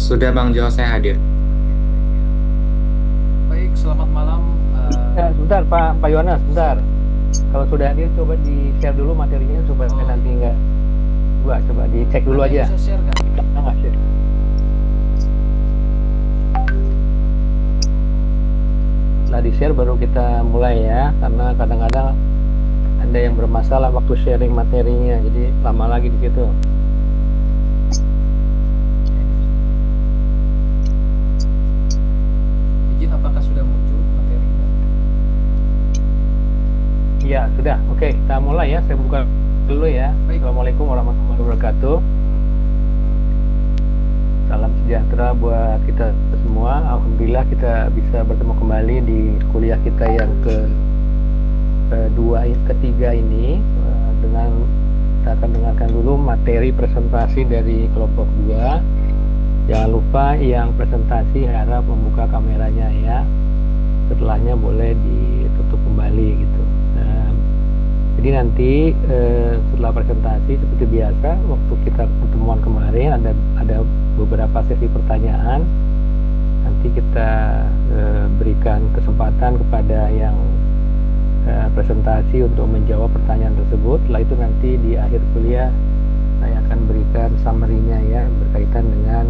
Sudah Bang Jo, saya hadir. Baik, selamat malam. Sebentar Pak Yohanes, sebentar. Siap. Kalau sudah hadir coba di share dulu materinya supaya Oh, nanti iya. nggak coba dicek dulu Ada yang aja. bisa share nggak? Nggak share. Setelah di share baru kita mulai ya, karena kadang-kadang ada yang bermasalah waktu sharing materinya, jadi lama lagi di situ. Izin, apakah sudah muncul materinya? Iya sudah, oke kita mulai ya. Saya buka dulu ya. Baik. Assalamualaikum warahmatullahi wabarakatuh. Salam sejahtera buat kita semua. Alhamdulillah kita bisa bertemu kembali di kuliah kita yang ketiga ini, dengan kita akan dengarkan dulu materi presentasi dari kelompok 2. Jangan lupa yang presentasi harap membuka kameranya ya. Setelahnya boleh ditutup kembali gitu. Jadi nanti setelah presentasi seperti biasa waktu kita pertemuan kemarin ada beberapa sesi pertanyaan. Nanti kita berikan kesempatan kepada yang presentasi untuk menjawab pertanyaan tersebut. Setelah itu nanti di akhir kuliah saya akan berikan summary-nya ya berkaitan dengan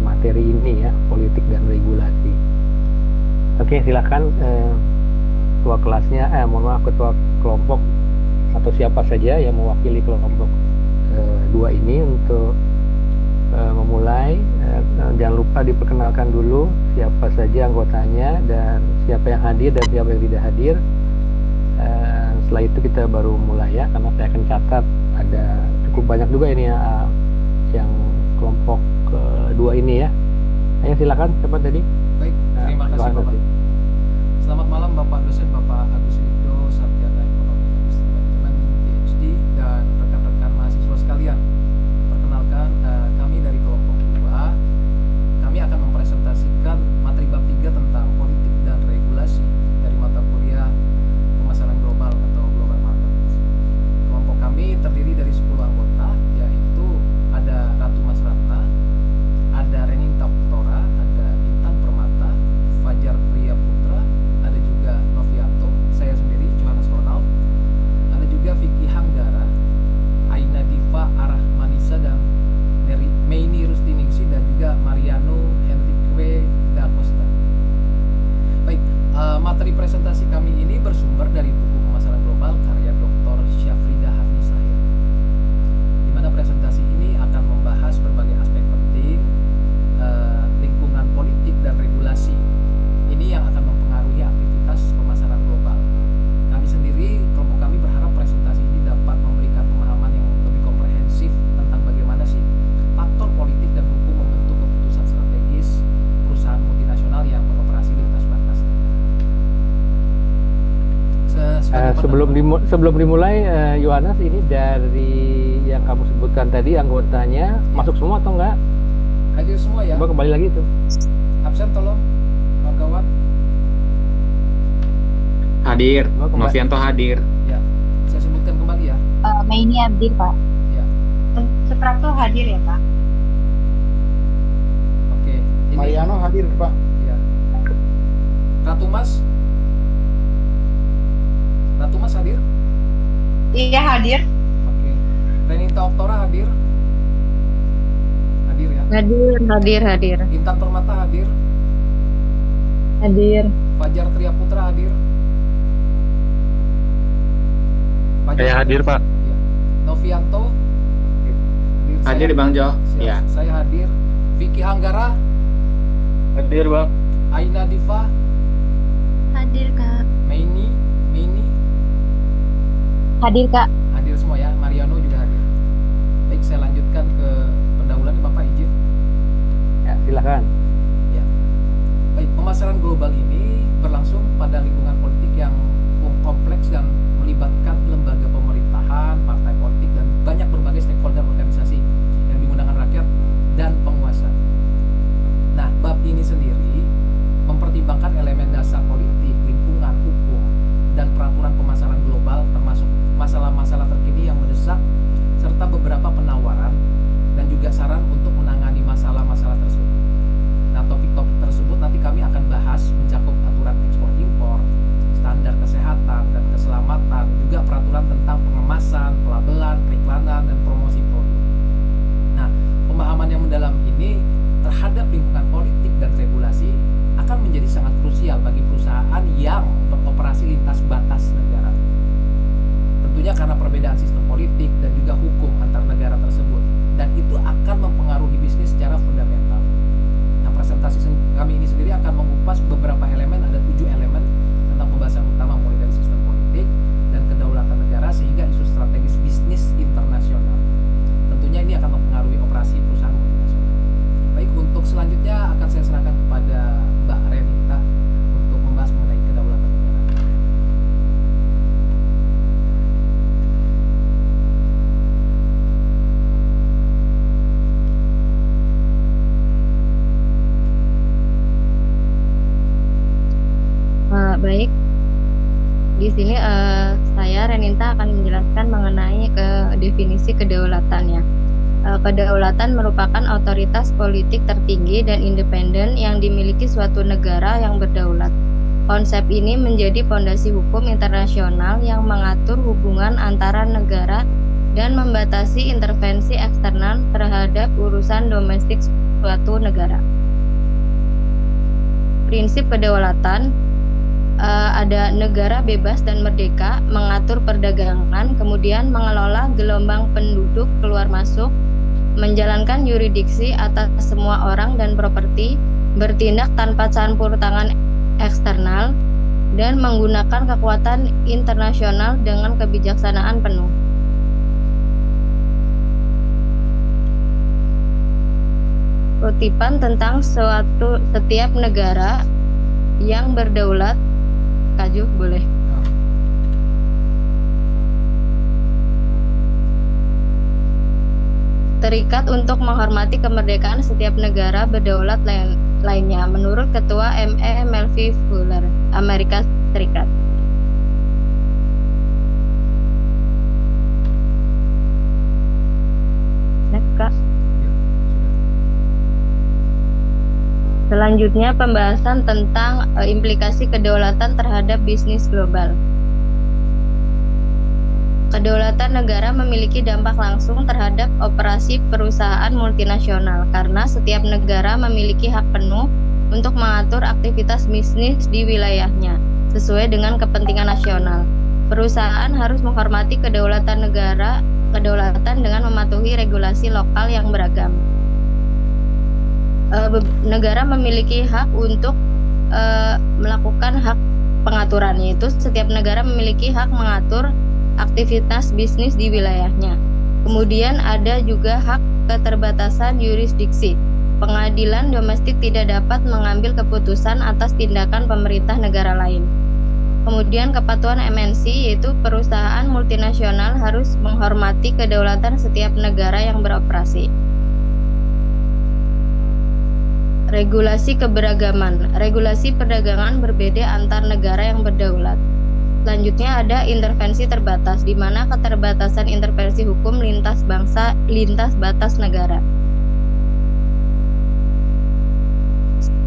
materi ini ya, politik dan regulasi. Oke, silakan ketua kelasnya, ketua kelompok atau siapa saja yang mewakili kelompok 2 ini untuk memulai. Jangan lupa diperkenalkan dulu siapa saja anggotanya dan siapa yang hadir dan siapa yang tidak hadir. Setelah itu kita baru mulai ya, karena saya akan catat ada cukup banyak juga ini ya, yang kelompok 2 ini ya. Ayo silakan, siapa tadi? Baik, terima kasih Bapak. Selamat malam Bapak dosen, Bapak Agus Ridho, Sarjana Ekonomi dan Industri Manajemen PhD, dan rekan-rekan mahasiswa sekalian. Perkenalkan, kami dari kelompok 2. Kami akan mempresentasikan materi bab 3 tentang politik dan regulasi dari mata kuliah pemasaran global atau global market. Kelompok kami terdiri dari 10 anggota, yaitu ada Ratu Mas Ratna, ada Reninta Oktora, ada Intan Permata, Fajar Priya Putra, ada juga Novianto, saya sendiri Johannes Ronald, ada juga Vicky Hanggara, Aina Diva Arah Manisa, dan Meini Rustiningsi, dan juga Mariano Henrique da Costa. Baik, materi presentasi kami ini bersumber dari buku pemasaran global karya Dr. Syafrida Hafnizahir, di mana presentasi ini akan membahas berbagai aspek penting lingkungan politik dan regulasi ini yang akan mempengaruhi aktivitas pemasaran global. Kami sendiri, kelompok kami berharap presentasi ini dapat memberikan pemahaman yang lebih komprehensif tentang bagaimana sih faktor politik dan hukum membentuk keputusan strategis perusahaan multinasional yang beroperasi lintas batas negara. Sebelum dimulai, Yohanes, ini dari yang kamu sebutkan tadi anggotanya masuk semua atau enggak? Hadir semua ya. Coba kembali lagi tuh. Absen tolong kawan-kawan. Hadir, Novianto hadir. Ya, saya sebutkan kembali ya. Meini hadir Pak. Ya. Suprapto hadir ya Pak. Oke. Ini Mariano hadir Pak. ya. Ratu Mas hadir. Iya hadir. Oke. Reninta Oktora hadir. Hadir ya. Hadir. Intan Permata hadir. Hadir. Fajar Triya Putra hadir. Saya hadir, Pak. Ya. Novianto Hadir Bang Jo. Siap, Ya. saya hadir. Vicky Hanggara, Hadir, Bang. Aina Diva, Hadir Kak. Meini Hadir Kak. hadir semua ya. Mariano juga hadir. Baik, saya lanjutkan ke pendahuluan, Bapak izin. Ya, silakan. Ya. Baik, pemasaran global ini berlangsung pada lingkungan politik yang kompleks dan melibatkan lembaga pemerintahan, partai politik, dan banyak berbagai stakeholder organisasi yang digunakan rakyat dan penguasa. Nah, bab ini sendiri mempertimbangkan elemen dasar politik, lingkungan, hukum, dan peraturan pemasaran global, termasuk masalah-masalah terkini yang mendesak, serta beberapa penawaran dan juga saran untuk menangani masalah-masalah tersebut. Di sini saya Reninta akan menjelaskan mengenai definisi kedaulatannya. Kedaulatan merupakan otoritas politik tertinggi dan independen yang dimiliki suatu negara yang berdaulat. Konsep ini menjadi fondasi hukum internasional yang mengatur hubungan antara negara dan membatasi intervensi eksternal terhadap urusan domestik suatu negara. Prinsip kedaulatan ada negara bebas dan merdeka, mengatur perdagangan, kemudian mengelola gelombang penduduk keluar masuk, menjalankan yurisdiksi atas semua orang dan properti, bertindak tanpa campur tangan eksternal, dan menggunakan kekuatan internasional dengan kebijaksanaan penuh. Kutipan tentang setiap negara yang berdaulat. Kaju boleh. Terikat untuk menghormati kemerdekaan setiap negara berdaulat lainnya, menurut Ketua M.E. Melville Fuller, Amerika Serikat. Next, Kak. Selanjutnya pembahasan tentang implikasi kedaulatan terhadap bisnis global. Kedaulatan negara memiliki dampak langsung terhadap operasi perusahaan multinasional karena setiap negara memiliki hak penuh untuk mengatur aktivitas bisnis di wilayahnya sesuai dengan kepentingan nasional. Perusahaan harus menghormati kedaulatan dengan mematuhi regulasi lokal yang beragam. Negara memiliki hak untuk melakukan hak pengaturan, yaitu setiap negara memiliki hak mengatur aktivitas bisnis di wilayahnya. Kemudian ada juga hak keterbatasan yurisdiksi. Pengadilan domestik tidak dapat mengambil keputusan atas tindakan pemerintah negara lain. Kemudian kepatuhan MNC, yaitu perusahaan multinasional harus menghormati kedaulatan setiap negara yang beroperasi. Regulasi keberagaman. Regulasi perdagangan berbeda antar negara yang berdaulat. Selanjutnya ada intervensi terbatas, di mana keterbatasan intervensi hukum lintas bangsa, lintas batas negara.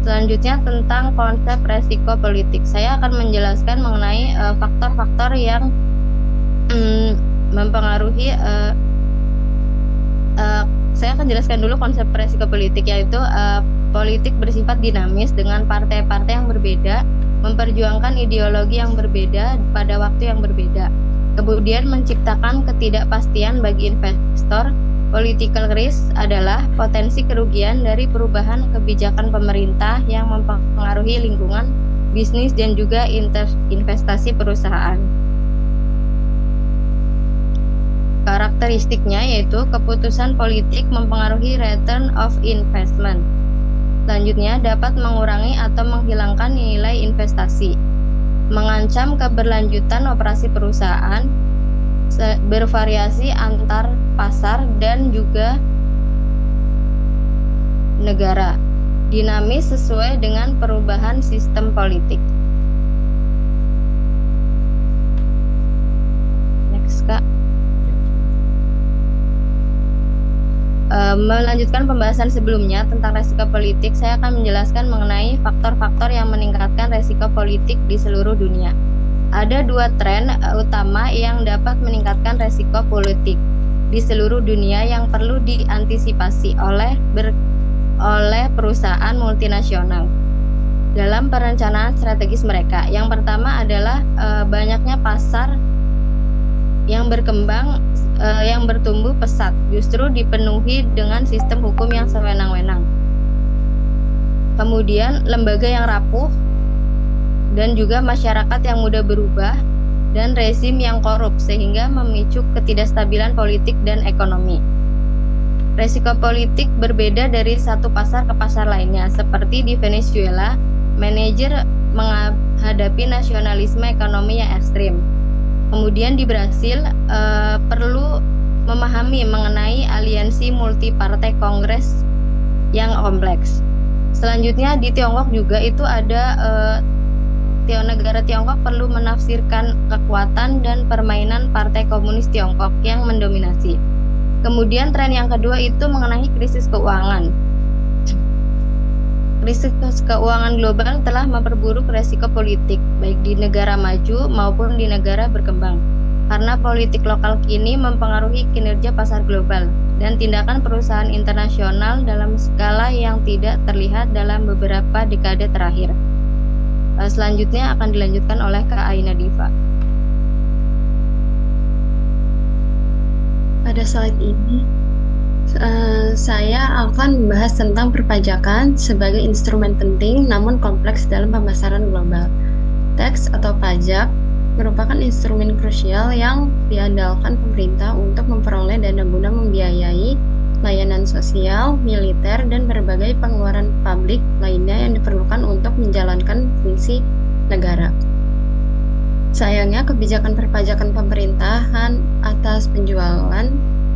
Selanjutnya tentang konsep resiko politik. Saya akan menjelaskan mengenai faktor-faktor yang mempengaruhi. Saya akan jelaskan dulu konsep resiko politik, yaitu politik bersifat dinamis dengan partai-partai yang berbeda, memperjuangkan ideologi yang berbeda pada waktu yang berbeda. Kemudian menciptakan ketidakpastian bagi investor. Political risk adalah potensi kerugian dari perubahan kebijakan pemerintah yang mempengaruhi lingkungan bisnis dan juga investasi perusahaan. Karakteristiknya yaitu keputusan politik mempengaruhi return of investment. Selanjutnya dapat mengurangi atau menghilangkan nilai investasi, mengancam keberlanjutan operasi perusahaan, bervariasi antar pasar dan juga negara, dinamis sesuai dengan perubahan sistem politik. Next, Kak. Melanjutkan pembahasan sebelumnya tentang resiko politik, saya akan menjelaskan mengenai faktor-faktor yang meningkatkan resiko politik di seluruh dunia. Ada dua tren utama yang dapat meningkatkan resiko politik di seluruh dunia yang perlu diantisipasi oleh perusahaan multinasional dalam perencanaan strategis mereka. Yang pertama adalah banyaknya pasar yang berkembang, yang bertumbuh pesat, justru dipenuhi dengan sistem hukum yang sewenang-wenang. Kemudian lembaga yang rapuh dan juga masyarakat yang mudah berubah dan rezim yang korup sehingga memicu ketidakstabilan politik dan ekonomi. Resiko politik berbeda dari satu pasar ke pasar lainnya. Seperti di Venezuela, manajer menghadapi nasionalisme ekonomi yang ekstrim. Kemudian di Brasil perlu memahami mengenai aliansi multipartai kongres yang kompleks. Selanjutnya di Tiongkok juga itu ada Negara Tiongkok perlu menafsirkan kekuatan dan permainan Partai Komunis Tiongkok yang mendominasi. Kemudian tren yang kedua itu mengenai krisis keuangan. Krisis keuangan global telah memperburuk resiko politik, baik di negara maju maupun di negara berkembang. Karena politik lokal kini mempengaruhi kinerja pasar global dan tindakan perusahaan internasional dalam skala yang tidak terlihat dalam beberapa dekade terakhir. Selanjutnya akan dilanjutkan oleh Kak Aina Diva. Pada slide ini, saya akan membahas tentang perpajakan sebagai instrumen penting namun kompleks dalam pemasaran global. Teks atau pajak merupakan instrumen krusial yang diandalkan pemerintah untuk memperoleh dana guna membiayai layanan sosial, militer, dan berbagai pengeluaran publik lainnya yang diperlukan untuk menjalankan fungsi negara. Sayangnya, kebijakan perpajakan pemerintahan atas penjualan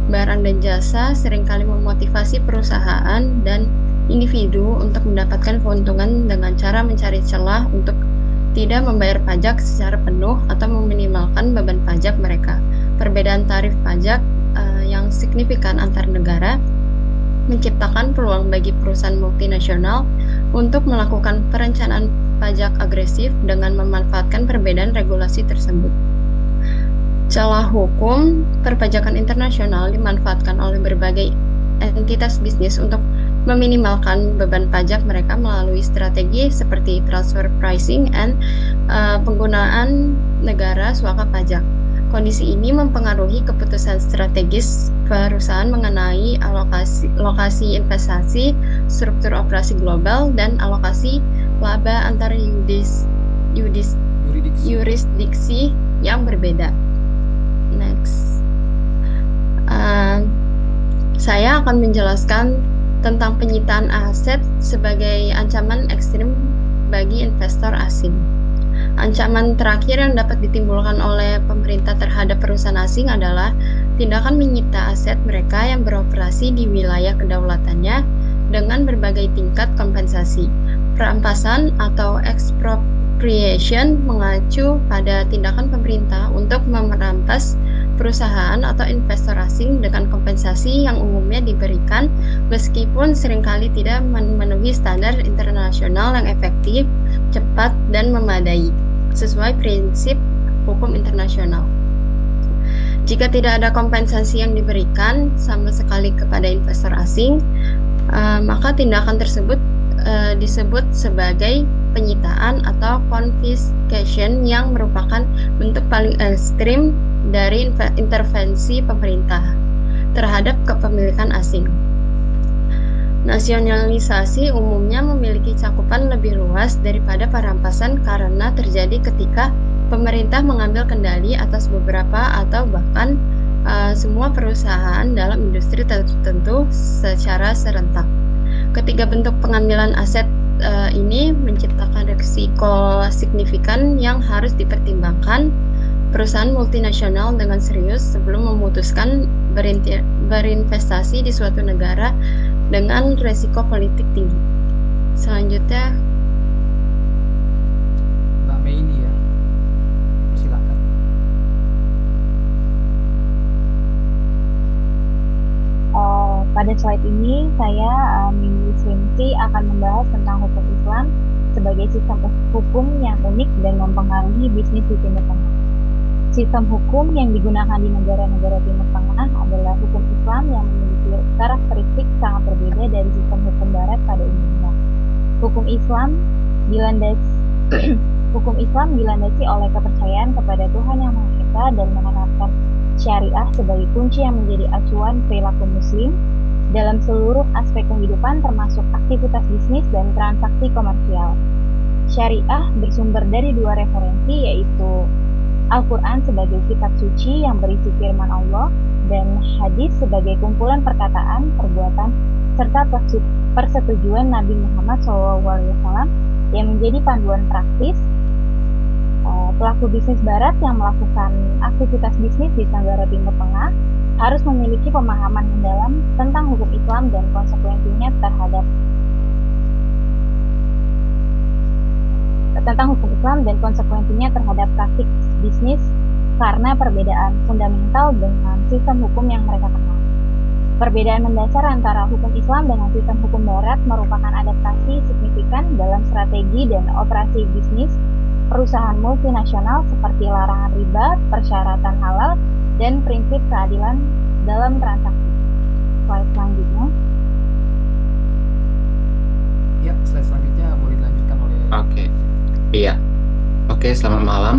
barang dan jasa seringkali memotivasi perusahaan dan individu untuk mendapatkan keuntungan dengan cara mencari celah untuk tidak membayar pajak secara penuh atau meminimalkan beban pajak mereka. Perbedaan tarif pajak yang signifikan antar negara menciptakan peluang bagi perusahaan multinasional untuk melakukan perencanaan pajak agresif dengan memanfaatkan perbedaan regulasi tersebut. Celah hukum perpajakan internasional dimanfaatkan oleh berbagai entitas bisnis untuk meminimalkan beban pajak mereka melalui strategi seperti transfer pricing dan penggunaan negara suaka pajak. Kondisi ini mempengaruhi keputusan strategis perusahaan mengenai lokasi investasi, struktur operasi global, dan alokasi laba antar yurisdiksi yang berbeda. Next. Saya akan menjelaskan tentang penyitaan aset sebagai ancaman ekstrim bagi investor asing. Ancaman terakhir yang dapat ditimbulkan oleh pemerintah terhadap perusahaan asing adalah tindakan menyita aset mereka yang beroperasi di wilayah kedaulatannya dengan berbagai tingkat kompensasi. Perampasan atau expropriation mengacu pada tindakan pemerintah untuk merampas perusahaan atau investor asing dengan kompensasi yang umumnya diberikan meskipun seringkali tidak memenuhi standar internasional yang efektif, cepat, dan memadai sesuai prinsip hukum internasional. Jika tidak ada kompensasi yang diberikan sama sekali kepada investor asing, maka tindakan tersebut disebut sebagai penyitaan atau confiscation yang merupakan bentuk paling ekstrim dari intervensi pemerintah terhadap kepemilikan asing. Nasionalisasi umumnya memiliki cakupan lebih luas daripada perampasan karena terjadi ketika pemerintah mengambil kendali atas beberapa atau bahkan semua perusahaan dalam industri tertentu secara serentak. Ketiga bentuk pengambilan aset ini menciptakan risiko signifikan yang harus dipertimbangkan perusahaan multinasional dengan serius sebelum memutuskan berinvestasi di suatu negara dengan risiko politik tinggi. Selanjutnya, Mbak Mei ini ya, silakan. Pada slide ini saya Mimi Swimsi akan membahas tentang hukum Islam sebagai sistem hukum yang unik dan mempengaruhi bisnis di Timur Tengah. Sistem hukum yang digunakan di negara-negara Timur Tengah adalah hukum Islam yang memiliki karakteristik sangat berbeda dari sistem hukum Barat pada umumnya. Hukum Islam dilandasi oleh kepercayaan kepada Tuhan Yang Maha Esa dan menerapkan syariah sebagai kunci yang menjadi acuan perilaku Muslim dalam seluruh aspek kehidupan termasuk aktivitas bisnis dan transaksi komersial. Syariah bersumber dari dua referensi yaitu Al-Quran sebagai kitab suci yang berisi firman Allah dan hadis sebagai kumpulan perkataan, perbuatan, serta persetujuan Nabi Muhammad SAW yang menjadi panduan praktis pelaku bisnis Barat yang melakukan aktivitas bisnis di negara Timur Tengah harus memiliki pemahaman mendalam tentang hukum Islam dan tentang hukum Islam dan konsekuensinya terhadap praktik bisnis karena perbedaan fundamental dengan sistem hukum yang mereka kenal. Perbedaan mendasar antara hukum Islam dengan sistem hukum Barat merupakan adaptasi signifikan dalam strategi dan operasi bisnis perusahaan multinasional seperti larangan riba, persyaratan halal, dan prinsip keadilan dalam transaksi. Slide selanjutnya. Ya, slide selanjutnya boleh dilanjutkan oleh Oke. Iya. Oke, selamat malam.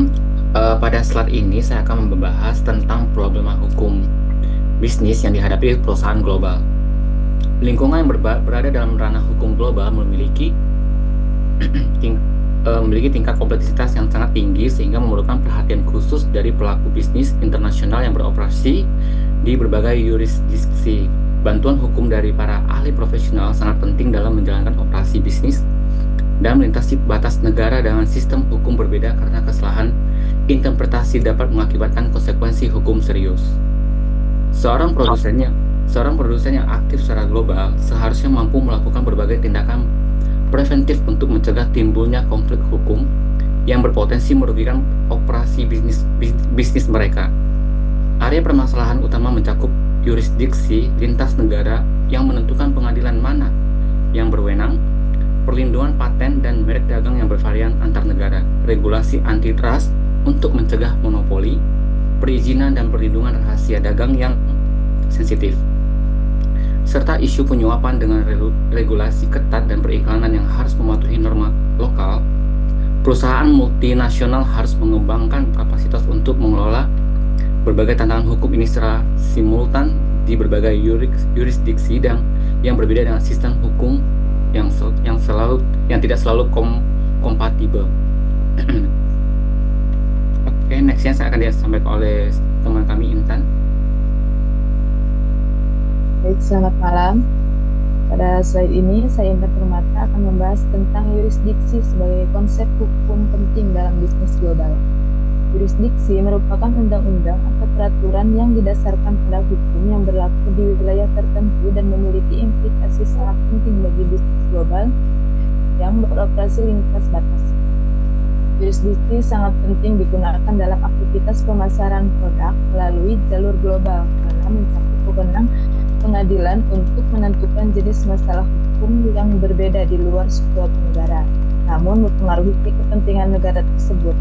Pada slide ini saya akan membahas tentang problema hukum bisnis yang dihadapi perusahaan global. Lingkungan yang berada dalam ranah hukum global memiliki tingkat kompleksitas yang sangat tinggi sehingga memerlukan perhatian khusus dari pelaku bisnis internasional yang beroperasi di berbagai yurisdiksi. Bantuan hukum dari para ahli profesional sangat penting dalam menjalankan operasi bisnis dan melintasi batas negara dengan sistem hukum berbeda karena kesalahan interpretasi dapat mengakibatkan konsekuensi hukum serius. Seorang produsen yang aktif secara global seharusnya mampu melakukan berbagai tindakan preventif untuk mencegah timbulnya konflik hukum yang berpotensi merugikan operasi bisnis mereka. Area permasalahan utama mencakup yurisdiksi lintas negara yang menentukan pengadilan mana yang berwenang, perlindungan paten dan merek dagang yang bervarian antar negara, regulasi antitrust untuk mencegah monopoli, perizinan dan perlindungan rahasia dagang yang sensitif, serta isu penyuapan dengan regulasi ketat dan periklanan yang harus mematuhi norma lokal. Perusahaan multinasional harus mengembangkan kapasitas untuk mengelola berbagai tantangan hukum ini secara simultan di berbagai yurisdiksi dan yang berbeda dengan sistem hukum yang tidak selalu kompatibel. Oke, nextnya saya akan disampaikan oleh teman kami Intan. Baik, selamat malam. Pada slide ini, saya Intan Permata akan membahas tentang yurisdiksi sebagai konsep hukum penting dalam bisnis global. Yurisdiksi merupakan undang-undang atau peraturan yang didasarkan pada hukum yang berlaku di wilayah tertentu dan memiliki implikasi sangat penting bagi bisnis global yang beroperasi lintas batas. Yurisdiksi sangat penting digunakan dalam aktivitas pemasaran produk melalui jalur global karena mencakup wewenang pengadilan untuk menentukan jenis masalah hukum yang berbeda di luar suatu negara, namun mempengaruhi kepentingan negara tersebut.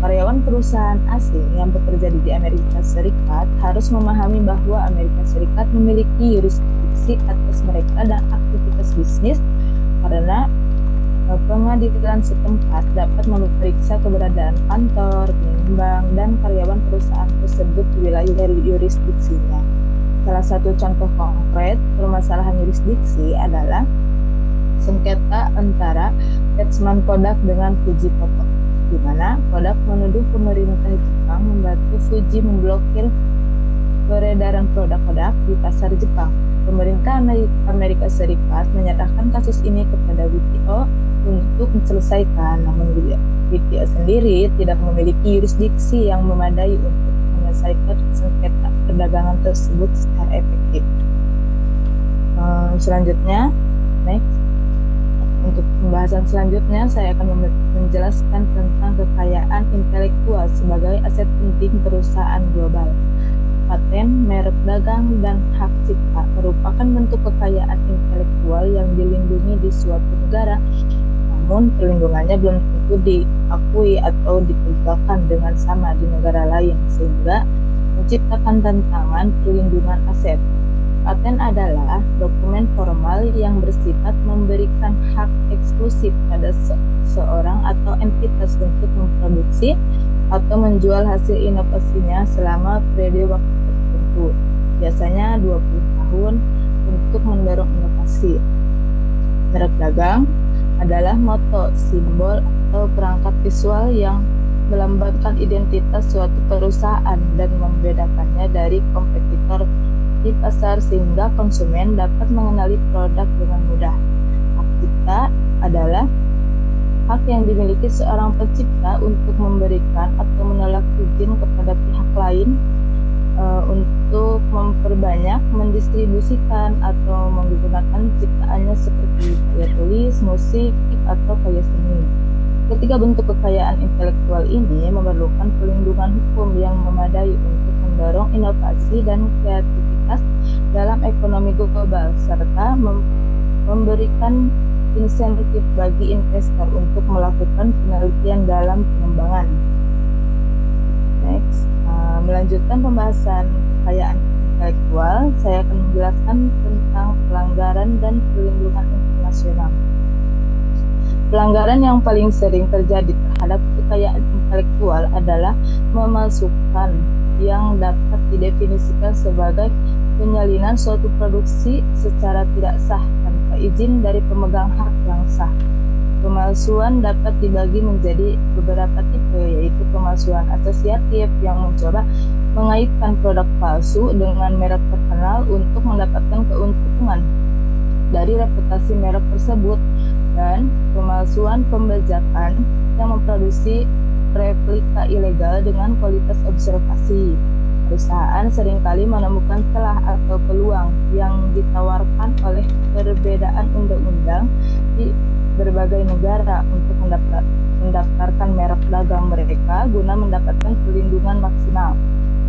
Karyawan perusahaan asing yang bekerja di Amerika Serikat harus memahami bahwa Amerika Serikat memiliki yurisdiksi atas mereka dan aktivitas bisnis karena pengadilan setempat dapat memeriksa keberadaan kantor, pengembang, dan karyawan perusahaan tersebut di wilayah yurisdiksinya. Salah satu contoh konkret permasalahan yurisdiksi adalah sengketa antara Eastman Kodak dengan Fuji Photo, di mana Kodak menuduh pemerintah Jepang membantu Fuji memblokir peredaran produk Kodak di pasar Jepang. Pemerintah Amerika Serikat menyerahkan kasus ini kepada WTO untuk diselesaikan, namun WTO sendiri tidak memiliki yurisdiksi yang memadai untuk menyelesaikan sengketa perdagangan tersebut secara efektif. Selanjutnya, next. Untuk pembahasan selanjutnya, saya akan menjelaskan tentang kekayaan intelektual sebagai aset penting perusahaan global. Paten, merek dagang, dan hak cipta merupakan bentuk kekayaan intelektual yang dilindungi di suatu negara, namun perlindungannya belum tentu diakui atau ditegakkan dengan sama di negara lain, sehingga menciptakan tantangan perlindungan aset. Paten adalah dokumen formal yang bersifat memberikan hak eksklusif pada seorang atau entitas untuk memproduksi atau menjual hasil inovasinya selama periode waktu tertentu, biasanya 20 tahun, untuk mendorong inovasi. Merek dagang adalah moto, simbol, atau perangkat visual yang melambangkan identitas suatu perusahaan dan membedakannya dari kompetitor di pasar sehingga konsumen dapat mengenali produk dengan mudah. Hak cipta adalah hak yang dimiliki seorang pencipta untuk memberikan atau menolak izin kepada pihak lain untuk memperbanyak, mendistribusikan, atau menggunakan ciptaannya seperti karya tulis, musik, atau karya seni. Ketiga bentuk kekayaan intelektual ini memerlukan pelindungan hukum yang memadai untuk mendorong inovasi dan kreativitas dalam ekonomi global, serta memberikan insentif bagi investor untuk melakukan penelitian dalam pengembangan. Next, melanjutkan pembahasan kekayaan intelektual, saya akan menjelaskan tentang pelanggaran dan perlindungan internasional. Pelanggaran yang paling sering terjadi terhadap kekayaan intelektual adalah memalsukan, yang dapat didefinisikan sebagai penyalinan suatu produksi secara tidak sah tanpa izin dari pemegang hak yang sah. Pemalsuan dapat dibagi menjadi beberapa tipe, yaitu pemalsuan asosiatif yang mencoba mengaitkan produk palsu dengan merek terkenal untuk mendapatkan keuntungan dari reputasi merek tersebut, dan pemalsuan pembajakan yang memproduksi replika ilegal dengan kualitas observasi. Perusahaan seringkali menemukan celah atau peluang yang ditawarkan oleh perbedaan undang-undang di berbagai negara untuk mendaftarkan merek dagang mereka guna mendapatkan perlindungan maksimal.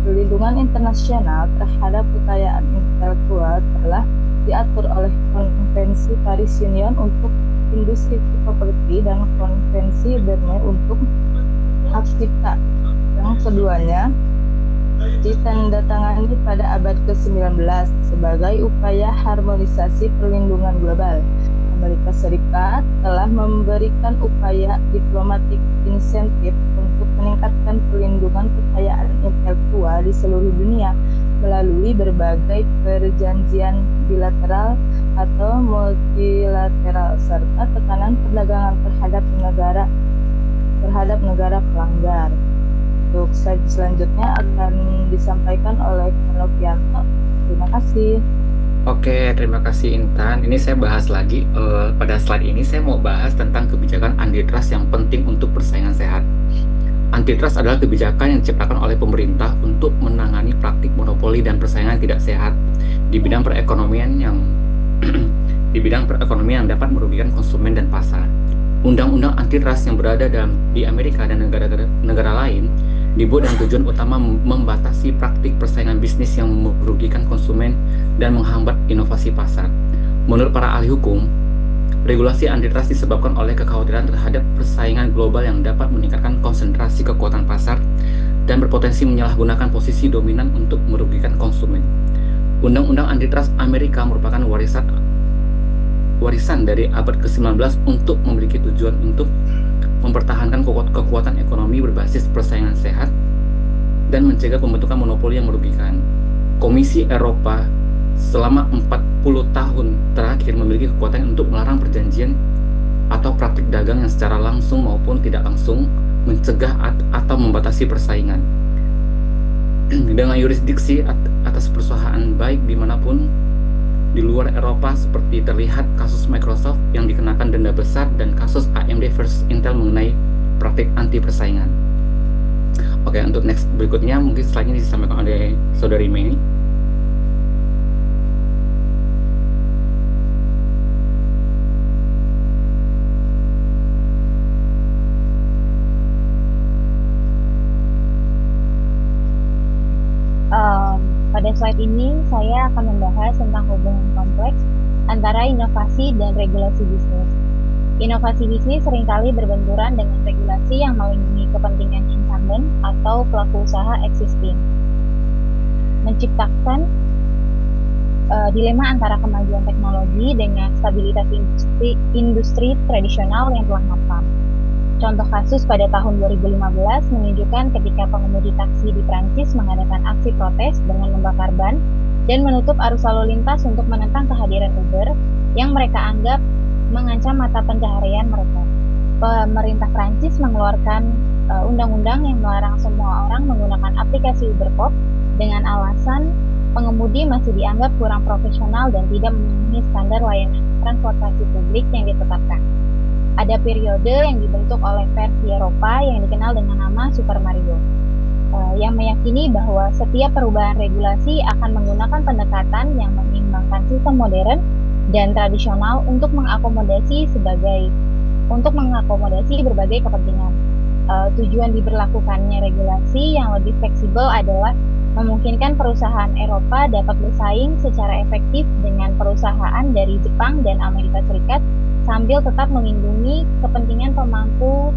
Perlindungan internasional terhadap kekayaan intelektual telah diatur oleh Konvensi Paris Union untuk Industri Properti dan Konvensi Berne untuk Hak Cipta. Yang keduanya ditandatangani pada abad ke-19 sebagai upaya harmonisasi perlindungan global. Amerika Serikat telah memberikan upaya diplomatik insentif untuk meningkatkan perlindungan kekayaan intelektual di seluruh dunia melalui berbagai perjanjian bilateral atau multilateral serta tekanan perdagangan terhadap negara pelanggar. Untuk slide selanjutnya akan disampaikan oleh Novianto. Terima kasih. Oke, terima kasih Intan. Ini saya bahas lagi. Pada slide ini saya mau bahas tentang kebijakan antitrust yang penting untuk persaingan sehat. Antitrust adalah kebijakan yang diciptakan oleh pemerintah untuk menangani praktik monopoli dan persaingan tidak sehat di bidang perekonomian yang dapat merugikan konsumen dan pasar. Undang-undang antitrust yang berada di Amerika dan negara lain dibuat dengan tujuan utama membatasi praktik persaingan bisnis yang merugikan konsumen dan menghambat inovasi pasar. Menurut para ahli hukum, regulasi antitrust disebabkan oleh kekhawatiran terhadap persaingan global yang dapat meningkatkan konsentrasi kekuatan pasar dan berpotensi menyalahgunakan posisi dominan untuk merugikan konsumen. Undang-undang antitrust Amerika merupakan warisan dari abad ke-19 untuk memiliki tujuan untuk mempertahankan kekuatan ekonomi berbasis persaingan sehat dan mencegah pembentukan monopoli yang merugikan. Komisi Eropa selama 40 tahun terakhir memiliki kekuatan untuk melarang perjanjian atau praktik dagang yang secara langsung maupun tidak langsung mencegah atau membatasi persaingan. Dengan yurisdiksi atas perusahaan baik dimanapun di luar Eropa, seperti terlihat kasus Microsoft yang dikenakan denda besar dan kasus AMD versus Intel mengenai praktik anti persaingan. Oke, untuk next berikutnya mungkin slide-nya disampaikan oleh Saudari Mei. Pada slide ini, saya akan membahas tentang hubungan kompleks antara inovasi dan regulasi bisnis. Inovasi bisnis seringkali berbenturan dengan regulasi yang melindungi kepentingan incumbent atau pelaku usaha existing, menciptakan dilema antara kemajuan teknologi dengan stabilitas industri tradisional yang telah matang. Contoh kasus pada tahun 2015 menunjukkan ketika pengemudi taksi di Prancis mengadakan aksi protes dengan membakar ban dan menutup arus lalu lintas untuk menentang kehadiran Uber yang mereka anggap mengancam mata pencaharian mereka. Pemerintah Prancis mengeluarkan undang-undang yang melarang semua orang menggunakan aplikasi Uber Pop dengan alasan pengemudi masih dianggap kurang profesional dan tidak memenuhi standar layanan transportasi publik yang ditetapkan. Ada periode yang dibentuk oleh versi Eropa yang dikenal dengan nama Super Mario, yang meyakini bahwa setiap perubahan regulasi akan menggunakan pendekatan yang menyeimbangkan sistem modern dan tradisional untuk mengakomodasi untuk mengakomodasi berbagai kepentingan. Tujuan diberlakukannya regulasi yang lebih fleksibel adalah memungkinkan perusahaan Eropa dapat bersaing secara efektif dengan perusahaan dari Jepang dan Amerika Serikat sambil tetap melindungi kepentingan pemangku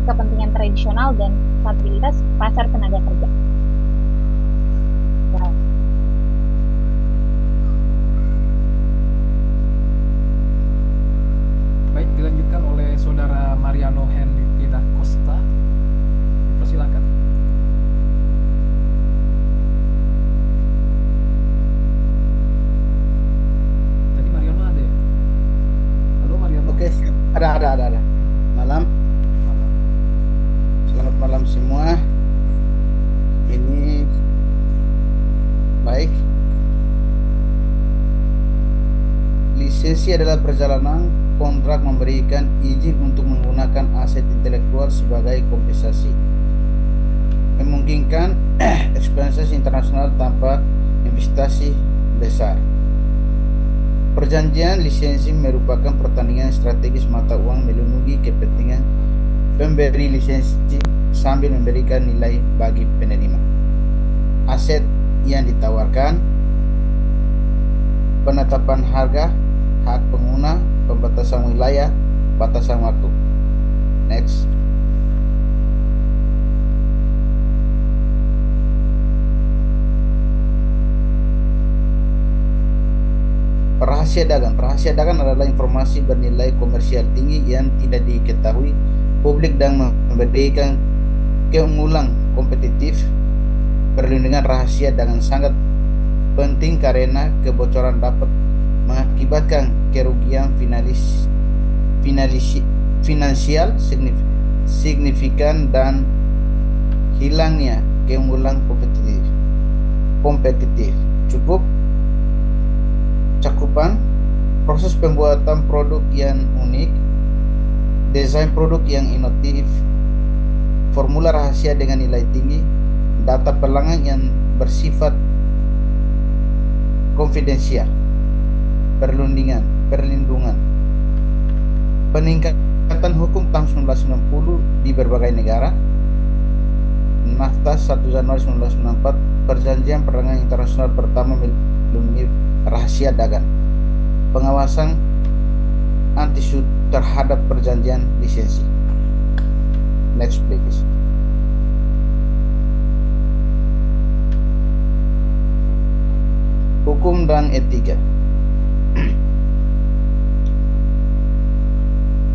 kepentingan tradisional dan stabilitas pasar tenaga kerja. Nah, Baik, dilanjutkan oleh Saudara Mariano Henrique da Costa. Dipersilakan. Tadi Mariano ada ya? Halo Mariano. Oke, siap. Ada. Malam. Selamat malam semua. Ini baik. Lisensi adalah perjalanan kontrak memberikan izin untuk menggunakan aset intelektual sebagai kompensasi. Memungkinkan ekspansi internasional tanpa investasi besar. Perjanjian lisensi merupakan pertandingan strategis mata uang melindungi kepentingan pemberi lisensi sambil memberikan nilai bagi penerima. Aset yang ditawarkan, penetapan harga, hak pengguna, pembatasan wilayah, batasan waktu. Next. Rahasia dagang. Rahasia dagang adalah informasi bernilai komersial tinggi yang tidak diketahui publik dan memberikan keunggulan kompetitif. Perlindungan rahasia dagang sangat penting karena kebocoran dapat mengakibatkan kerugian finansial signifikan dan hilangnya keunggulan kompetitif. Cukup cakupan proses pembuatan produk yang unik, desain produk yang inovatif, formula rahasia dengan nilai tinggi, data pelanggan yang bersifat konfidensial, perlindungan, peningkatan hukum tahun 1990 di berbagai negara, NAFTA 1 Januari 1994, perjanjian perdagangan internasional pertama melindungi rahasia dagang, pengawasan anti-suit terhadap perjanjian lisensi. Next please. Hukum dan etika.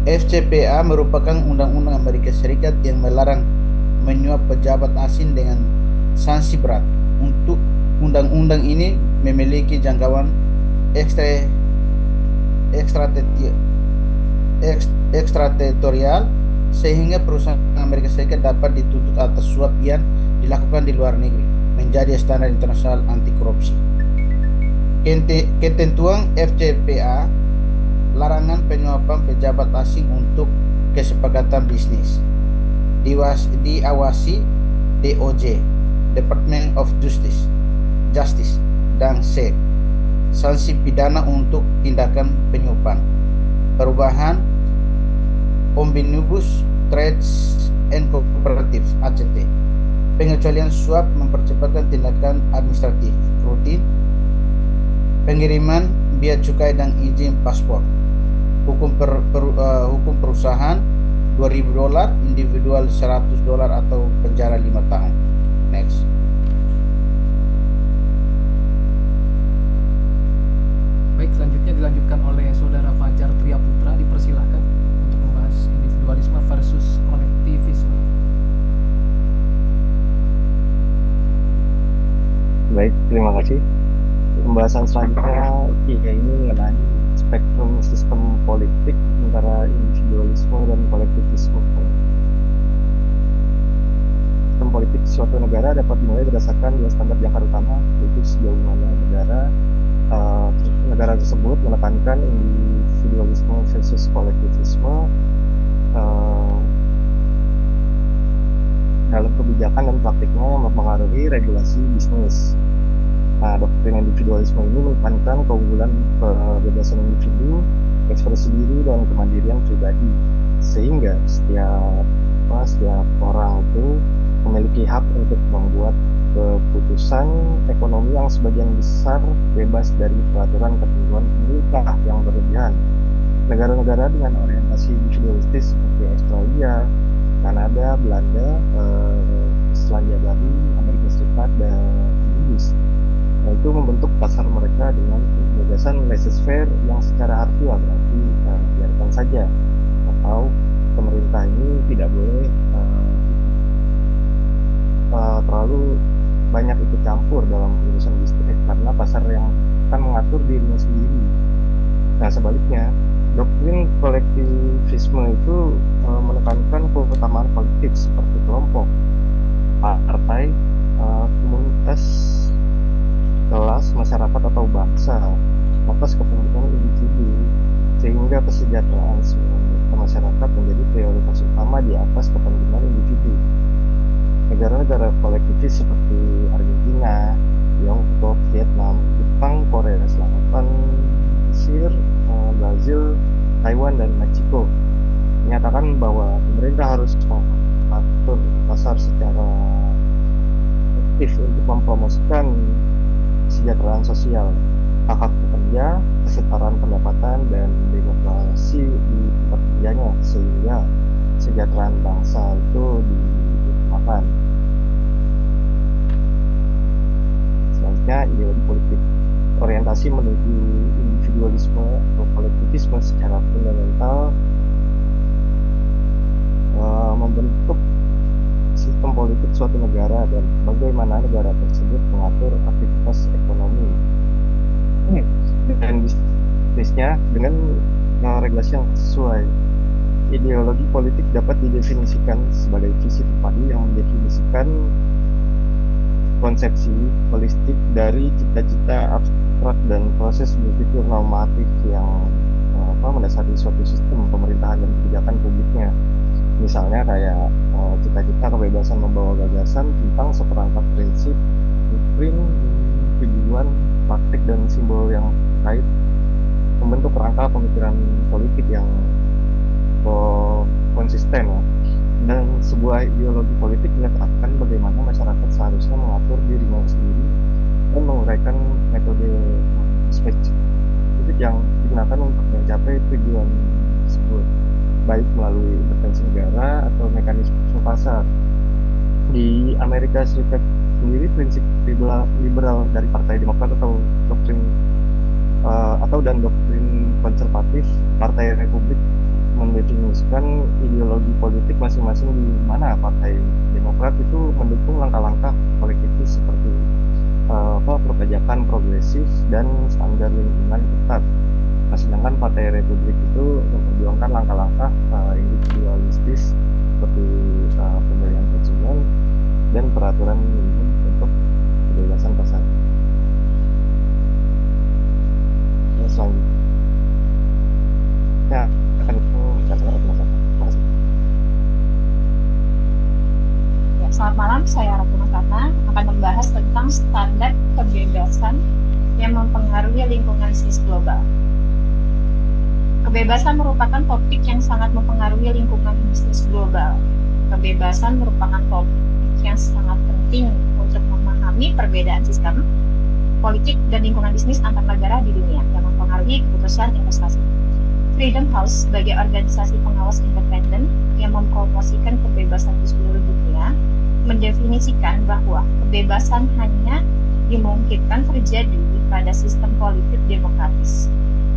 FCPA merupakan undang-undang Amerika Serikat yang melarang menyuap pejabat asing dengan sanksi berat. Untuk undang-undang ini memiliki jangkauan ekstrateritorial sehingga perusahaan Amerika Serikat dapat dituntut atas suap yang dilakukan di luar negeri menjadi standar internasional anti korupsi. Ketentuan FCPA, larangan penyuapan pejabat asing untuk kesepakatan bisnis, diawasi DOJ, Department of Justice, dan SEC, sanksi pidana untuk tindakan penyuapan, perubahan Omnibus Trades and Cooperative ACT, pengecualian suap mempercepatkan tindakan administratif rutin, pengiriman bea cukai dan izin paspor, hukum perusahaan $2.000, individual $100 atau penjara 5 tahun. Next. Baik, selanjutnya dilanjutkan oleh Saudara Fajar Triaputra. Dipersilahkan untuk membahas individualisme versus kolektivisme. Baik, terima kasih. Pembahasan selanjutnya ini mengenai spektrum sistem politik antara individualisme dan kolektivisme. Sistem politik suatu negara dapat dinilai berdasarkan dua standar jangkar utama, yaitu sejauh mana negara tersebut menekankan individualisme versus kolektivisme dalam kebijakan dan praktiknya yang mempengaruhi regulasi bisnis. Nah, doktrin individualisme ini menekankan keunggulan kebebasan individu, ekspresi diri, dan kemandirian pribadi. sehingga setiap orang itu memiliki hak untuk membuat keputusan ekonomi yang sebagian besar bebas dari peraturan ketentuan pemerintah yang berlebihan. Negara-negara dengan orientasi individualistis seperti Australia, Kanada, Belanda, Selandia Baru, Amerika Serikat, dan Inggris, itu membentuk pasar mereka dengan gagasan laissez-faire yang secara harfiah berarti biarkan saja, atau pemerintah ini tidak boleh terlalu banyak ikut campur dalam urusan bisnis karena pasar yang akan mengatur dirinya sendiri. Nah, sebaliknya, doktrin kolektivisme itu menekankan keutamaan kolektif seperti kelompok, partai, komunitas, kelas, masyarakat atau bangsa atas kepentingan individu, sehingga kesejahteraan semua masyarakat menjadi prioritas utama di atas kepentingan individu. Negara-negara kolektivis seperti Argentina, Tiongkok, Vietnam, Jepang, Korea Selatan, Mesir, Brazil, Taiwan, dan Meksiko menyatakan bahwa pemerintah harus mengatur pasar secara aktif untuk mempromosikan kesejahteraan sosial, hak pekerja, kesetaraan pendapatan, dan demokrasi di tempat kerjanya, sehingga kesejahteraan bangsa itu diutamakan. Selanjutnya, ideologi politik orientasi menuju individualisme atau kolektivisme secara fundamental membentuk sistem politik suatu negara dan bagaimana negara tersebut mengatur aktivitas ekonomi dan bisnisnya dengan regulasi yang sesuai. Ideologi politik dapat didefinisikan sebagai visi terpadu yang mendefinisikan konsepsi holistik dari cita-cita abstrak dan proses berpikir normatif yang mendasari suatu sistem pemerintahan dan kebijakan publiknya. Misalnya kayak cita-cita kebebasan membawa gagasan tentang seperangkat prinsip, doktrin, tujuan, praktik, dan simbol yang terkait membentuk kerangka pemikiran politik yang konsisten ya. Dan sebuah ideologi politik menetapkan bagaimana masyarakat seharusnya mengatur dirinya sendiri dan menguraikan metode spesifik yang digunakan untuk mencapai tujuan tersebut, baik melalui intervensi negara atau mekanisme pasar. Di Amerika Serikat sendiri, prinsip liberal dari Partai Demokrat atau doktrin konservatif Partai Republik mendefinisikan ideologi politik masing-masing, di mana Partai Demokrat itu mendukung langkah-langkah kolektivis seperti perpajakan progresif dan standar lingkungan ketat. Nah, sedangkan Partai Republik itu memperjuangkan langkah-langkah individualistis seperti pemberdayaan konsumen dan peraturan minimum untuk kebebasan pasar. Nah, selanjutnya akan bicarakan masalah. Ya, selamat malam, saya Ratu Masana akan membahas tentang standar kebebasan yang mempengaruhi lingkungan bisnis global. Kebebasan merupakan topik yang sangat mempengaruhi lingkungan bisnis global. Kebebasan merupakan topik yang sangat penting untuk memahami perbedaan sistem, politik, dan lingkungan bisnis antar negara di dunia yang mempengaruhi keputusan investasi. Freedom House sebagai organisasi pengawas independen yang mempromosikan kebebasan di seluruh dunia mendefinisikan bahwa kebebasan hanya dimungkinkan terjadi pada sistem politik demokratis,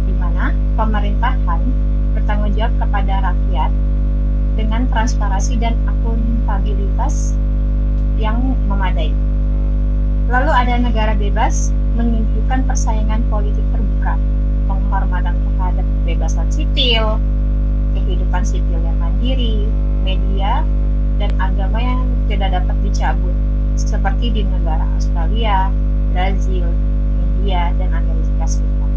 di mana pemerintahan bertanggung jawab kepada rakyat dengan transparansi dan akuntabilitas yang memadai. Lalu ada negara bebas menunjukkan persaingan politik terbuka, penghormatan terhadap kebebasan sipil, kehidupan sipil yang mandiri, media, dan agama yang tidak dapat dicabut, seperti di negara Australia, Brazil, India, dan Amerika Serikat.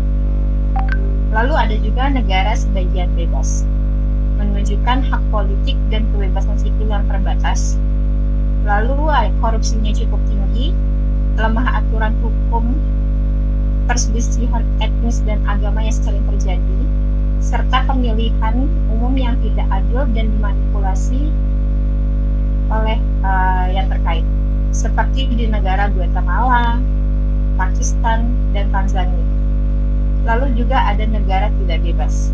Lalu ada juga negara sebagian bebas, menunjukkan hak politik dan kebebasan sipil yang terbatas. Lalu korupsinya cukup tinggi, lemah aturan hukum, perselisihan etnis dan agama yang sering terjadi, serta pemilihan umum yang tidak adil dan dimanipulasi oleh yang terkait, seperti di negara Guatemala, Pakistan, dan Tanzania. Lalu juga ada negara tidak bebas,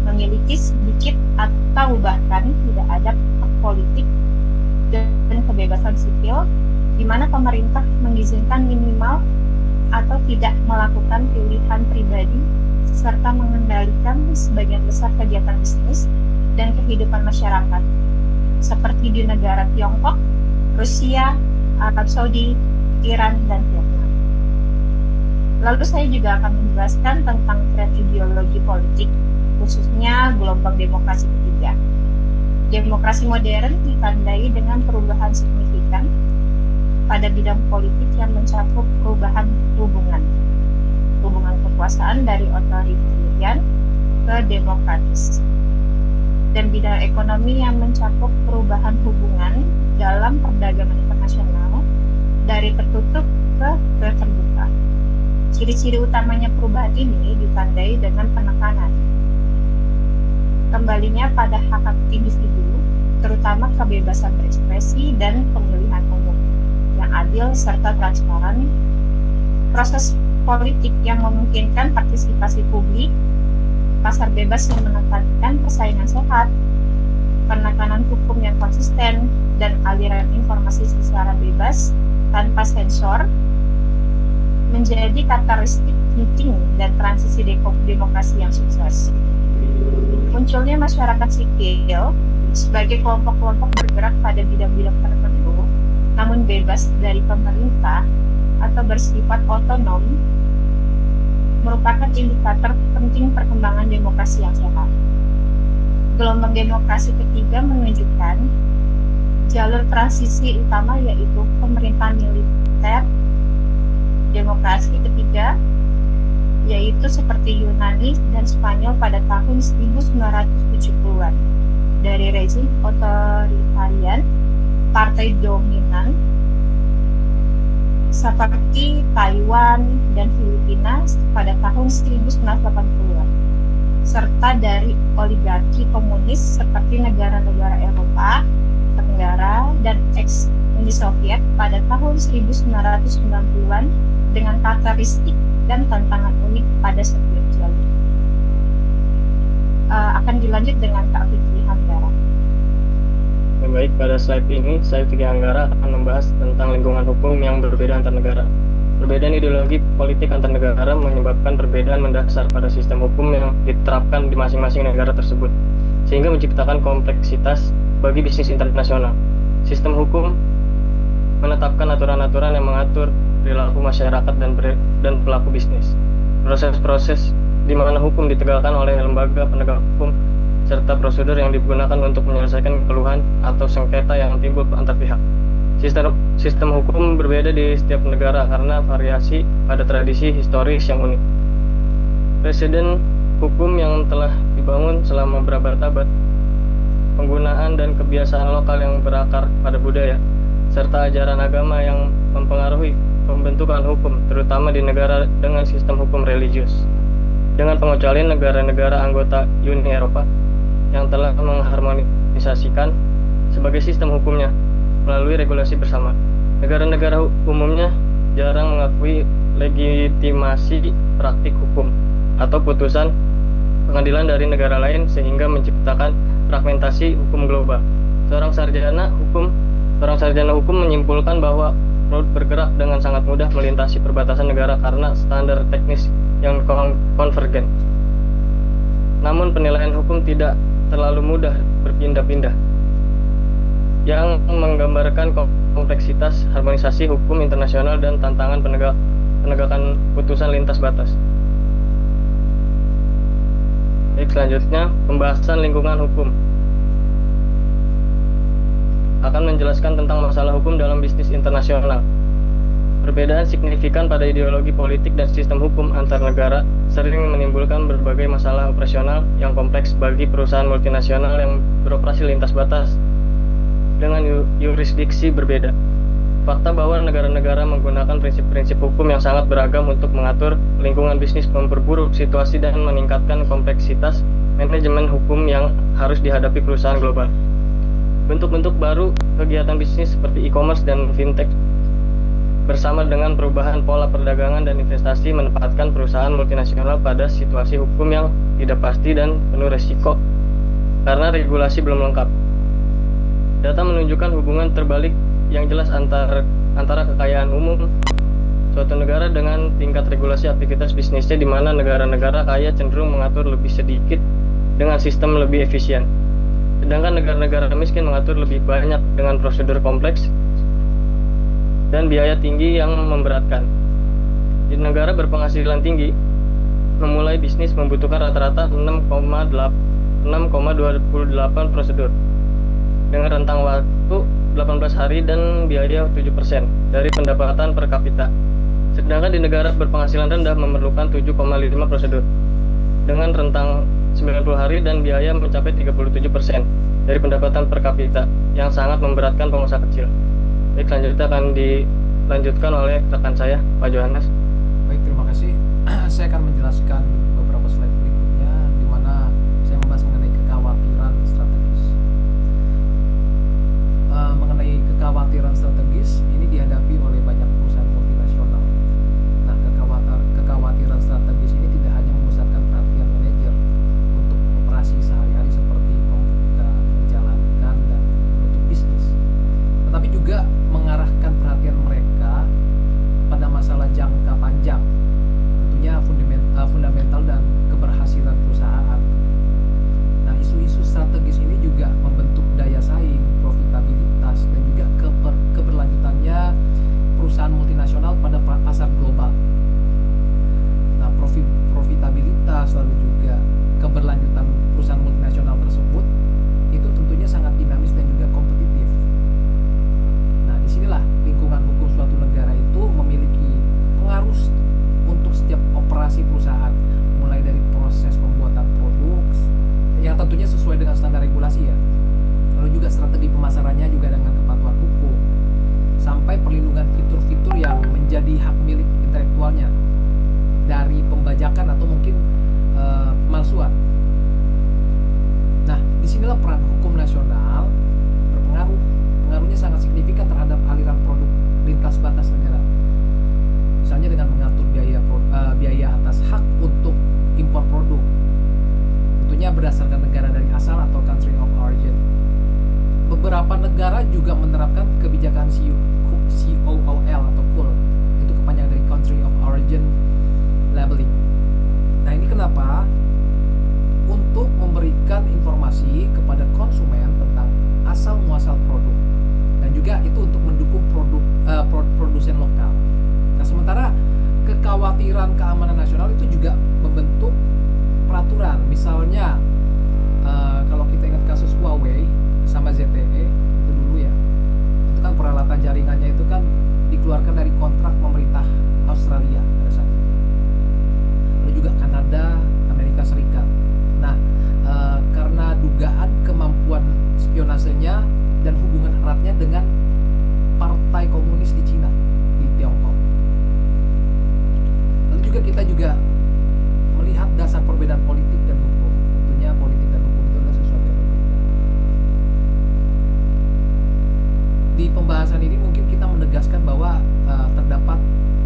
memiliki sedikit atau bahkan tidak ada hak politik dan kebebasan sipil, di mana pemerintah mengizinkan minimal atau tidak melakukan pilihan pribadi serta mengendalikan sebagian besar kegiatan bisnis dan kehidupan masyarakat, seperti di negara Tiongkok, Rusia, Arab Saudi, Iran, dan Vietnam. Lalu saya juga akan menjelaskan tentang tren ideologi politik, khususnya gelombang demokrasi ketiga. Demokrasi modern ditandai dengan perubahan signifikan pada bidang politik yang mencakup perubahan hubungan kekuasaan dari otoritarian ke demokratis, dan bidang ekonomi yang mencakup perubahan hubungan dalam perdagangan internasional dari tertutup ke terbuka. Ciri-ciri utamanya perubahan ini ditandai dengan penekanan kembalinya pada hak-hak individu, terutama kebebasan berekspresi dan pemilihan umum yang adil serta transparan, proses politik yang memungkinkan partisipasi publik, pasar bebas yang menekankan persaingan sehat, penekanan hukum yang konsisten, dan aliran informasi secara bebas tanpa sensor menjadi karakteristik penting dan transisi demokrasi yang sukses. Munculnya masyarakat sipil sebagai kelompok-kelompok bergerak pada bidang-bidang tertentu, namun bebas dari pemerintah atau bersifat otonom, merupakan indikator penting perkembangan demokrasi yang sehat. Gelombang demokrasi ketiga menunjukkan jalur transisi utama, yaitu pemerintahan militer. Demokrasi ketiga yaitu seperti Yunani dan Spanyol pada tahun 1970-an, dari rezim otoritarian partai dominan seperti Taiwan dan Filipina pada tahun 1980-an, serta dari oligarki komunis seperti negara-negara Eropa Tenggara dan ex-Uni Soviet pada tahun 1990-an dengan karakteristik dan tantangan unik pada setiap jalur. Akan dilanjut dengan Kak Fikri Hanggara. Baik, pada slide ini saya Fikri Hanggara akan membahas tentang lingkungan hukum yang berbeda antar negara. Perbedaan ideologi politik antar negara menyebabkan perbedaan mendasar pada sistem hukum yang diterapkan di masing-masing negara tersebut, sehingga menciptakan kompleksitas bagi bisnis internasional. Sistem hukum menetapkan aturan-aturan yang mengatur perilaku masyarakat dan pelaku bisnis. Proses-proses di mana hukum ditegakkan oleh lembaga penegak hukum serta prosedur yang digunakan untuk menyelesaikan keluhan atau sengketa yang timbul antar pihak. Sistem hukum berbeda di setiap negara karena variasi pada tradisi historis yang unik. Presiden hukum yang telah dibangun selama berabad-abad, penggunaan dan kebiasaan lokal yang berakar pada budaya, serta ajaran agama yang mempengaruhi pembentukan hukum, terutama di negara dengan sistem hukum religius. Dengan pengecualian negara-negara anggota Uni Eropa yang telah mengharmonisasikan sebagai sistem hukumnya melalui regulasi bersama. Negara-negara umumnya jarang mengakui legitimasi praktik hukum atau putusan pengadilan dari negara lain, sehingga menciptakan fragmentasi hukum global. Seorang sarjana hukum menyimpulkan bahwa bergerak dengan sangat mudah melintasi perbatasan negara karena standar teknis yang konvergen. Namun penilaian hukum tidak terlalu mudah berpindah-pindah, yang menggambarkan kompleksitas harmonisasi hukum internasional dan tantangan penegakan putusan lintas batas. Baik, selanjutnya pembahasan lingkungan hukum. Akan menjelaskan tentang masalah hukum dalam bisnis internasional. Perbedaan signifikan pada ideologi politik dan sistem hukum antar negara sering menimbulkan berbagai masalah operasional yang kompleks bagi perusahaan multinasional yang beroperasi lintas batas dengan yurisdiksi berbeda. Fakta bahwa negara-negara menggunakan prinsip-prinsip hukum yang sangat beragam untuk mengatur lingkungan bisnis memperburuk situasi dan meningkatkan kompleksitas manajemen hukum yang harus dihadapi perusahaan global. Bentuk-bentuk baru kegiatan bisnis seperti e-commerce dan fintech bersama dengan perubahan pola perdagangan dan investasi menempatkan perusahaan multinasional pada situasi hukum yang tidak pasti dan penuh resiko karena regulasi belum lengkap. Data menunjukkan hubungan terbalik yang jelas antara kekayaan umum suatu negara dengan tingkat regulasi aktivitas bisnisnya, di mana negara-negara kaya cenderung mengatur lebih sedikit dengan sistem lebih efisien. Sedangkan negara-negara miskin mengatur lebih banyak dengan prosedur kompleks dan biaya tinggi yang memberatkan. Di negara berpenghasilan tinggi, memulai bisnis membutuhkan rata-rata 6,28 prosedur dengan rentang waktu 18 hari dan biaya 7% dari pendapatan per kapita. Sedangkan di negara berpenghasilan rendah memerlukan 7,5 prosedur dengan rentang 90 hari dan biaya mencapai 37% dari pendapatan per kapita yang sangat memberatkan pengusaha kecil. Baik, selanjutnya akan dilanjutkan oleh rekan saya, Pak Johannes. Baik, terima kasih. Saya akan menjelaskan beberapa slide berikutnya di mana saya membahas mengenai kekhawatiran strategis. Mengenai kekhawatiran strategis ini dihadapi oleh banyak perusahaan multinasional. Nah, kekhawatiran strategis ini tidak hanya memusatkan perhatian manajer untuk operasi sehari-hari seperti membuka, menjalankan, dan menutup bisnis, tetapi juga mengarahkan perhatian mereka pada masalah jangka panjang, tentunya fundamental dan keberhasilan perusahaan. Nah, isu-isu strategis ini juga membentuk daya saing, profitabilitas, dan juga keberlanjutannya perusahaan multinasional pada pasar global. Nah, profitabilitas lalu juga keberlanjutan perusahaan multinasional tersebut itu tentunya sangat dinamis dan juga kompetitif. Nah, disinilah lingkungan hukum suatu negara itu memiliki pengaruh untuk setiap operasi perusahaan, mulai dari proses pembuatan produk yang tentunya sesuai dengan standar regulasi ya, lalu juga strategi pemasarannya juga dengan kepatuhan hukum, sampai perlindungan fitur-fitur yang menjadi hak milik intelektualnya dari pembajakan atau mungkin pemalsuan. Nah, disinilah peran hukum nasional berpengaruh. Pengaruhnya sangat signifikan terhadap aliran produk lintas batas negara. Misalnya dengan mengatur biaya atas hak untuk impor produk, tentunya berdasarkan negara dari asal atau country of origin. Beberapa negara juga menerapkan kebijakan COOL atau COOL, itu kepanjangan dari country of origin labeling. Nah, ini kenapa? Untuk memberikan informasi kepada konsumen tentang asal muasal produk, dan juga itu untuk mendukung produsen lokal. Nah, sementara kekhawatiran keamanan nasional itu juga membentuk peraturan. Misalnya kalau kita ingat kasus Huawei sama ZTE itu dulu ya, itu kan peralatan jaringannya itu kan dikeluarkan dari kontrak pemerintah Australia pada saat itu, lalu juga Kanada, Amerika Serikat. Nah, karena dugaan kemampuan spionasenya dan hubungan eratnya dengan partai komunis di Cina, di Tiongkok. Lalu juga kita juga melihat dasar perbedaan politik dan hukum. Tentunya politik dan hukum itu adalah sesuatu yang berbeda. Di pembahasan ini mungkin kita menegaskan bahwa terdapat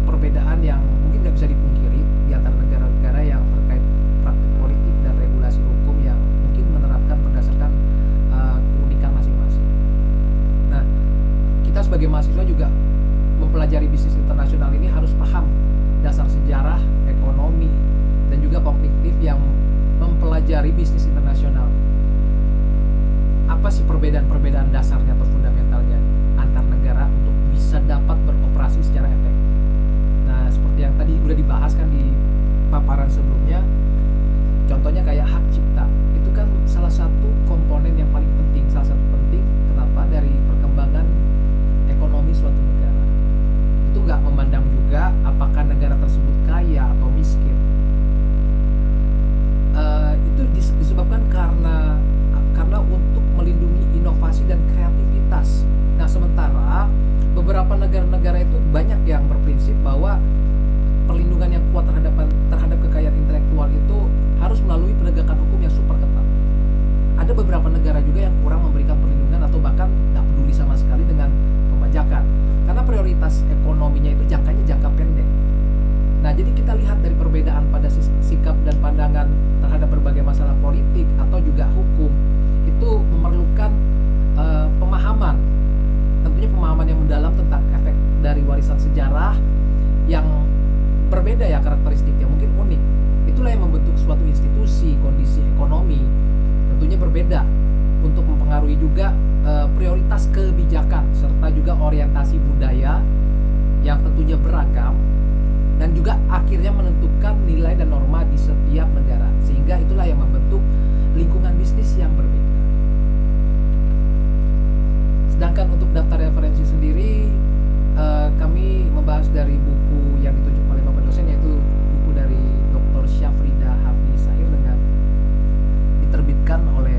perbedaan yang mungkin nggak bisa dipungkiri di antara negara-negara yang terkait praktik politik dan regulasi hukum yang mungkin menerapkan berdasarkan keunikan masing-masing. Nah, kita sebagai mahasiswa juga mempelajari bisnis internasional ini harus paham dasar sejarah, ekonomi, dan juga kognitif yang mempelajari bisnis internasional. Apa sih perbedaan-perbedaan dasarnya atau fundamentalnya antar negara untuk bisa dapat beroperasi secara efektif? Nah, seperti yang tadi udah dibahas kan di paparan sebelumnya, contohnya kayak hak cipta. Itu kan salah satu komponen yang paling penting, kenapa? Dari perkembangan ekonomi suatu negara. Itu nggak memandang juga apakah negara tersebut kaya atau miskin. Itu disebabkan karena untuk melindungi inovasi dan kreativitas. Nah, sementara beberapa negara berbeda untuk mempengaruhi juga prioritas kebijakan serta juga orientasi budaya yang tentunya beragam dan juga akhirnya menentukan nilai dan norma di setiap negara, sehingga itulah yang membentuk lingkungan bisnis yang berbeda. Sedangkan untuk daftar referensi sendiri, kami membahas dari buku yang ditunjuk oleh Bapak dosen, yaitu buku dari Dr. Syafrida Hafni Sahir dengan diterbitkan oleh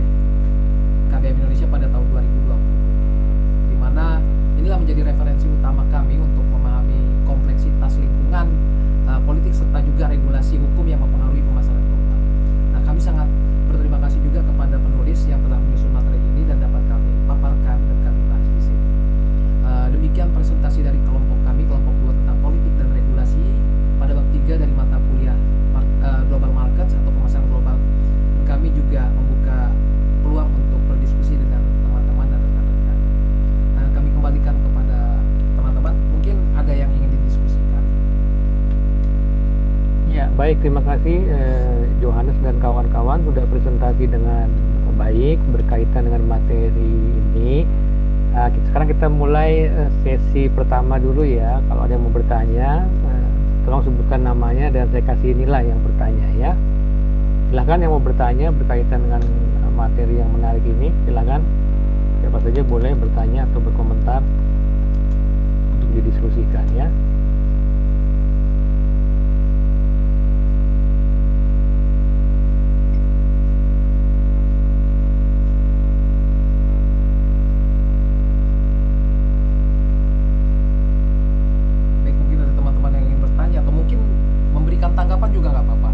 KBM Indonesia pada tahun 2020, di mana inilah menjadi referensi utama kami untuk memahami kompleksitas lingkungan politik serta juga regulasi hukum yang mempengaruhi pemasaran global. Nah, kami sangat berterima kasih juga kepada penulis yang telah menyusun materi ini dan dapat kami paparkan dan kami bahas di sini. Demikian presentasi dari kelompok kami, kelompok 2 tentang politik dan regulasi pada bab 3 dari mata kuliah Global Markets atau pemasaran global. Dan kami juga membuka peluang untuk berdiskusi dengan teman-teman dan rekan-rekan. Kami kembalikan kepada teman-teman, mungkin ada yang ingin didiskusikan. Ya, baik, terima kasih Johannes dan kawan-kawan sudah presentasi dengan baik berkaitan dengan materi ini. Sekarang kita mulai sesi pertama dulu ya. Kalau ada yang mau bertanya, tolong sebutkan namanya dan saya kasih nilai yang bertanya ya. Silahkan yang mau bertanya berkaitan dengan materi yang menarik ini, silahkan. Siapa saja boleh bertanya atau berkomentar untuk didiskusikan ya. Baik, mungkin ada teman-teman yang ingin bertanya atau mungkin memberikan tanggapan juga nggak apa-apa.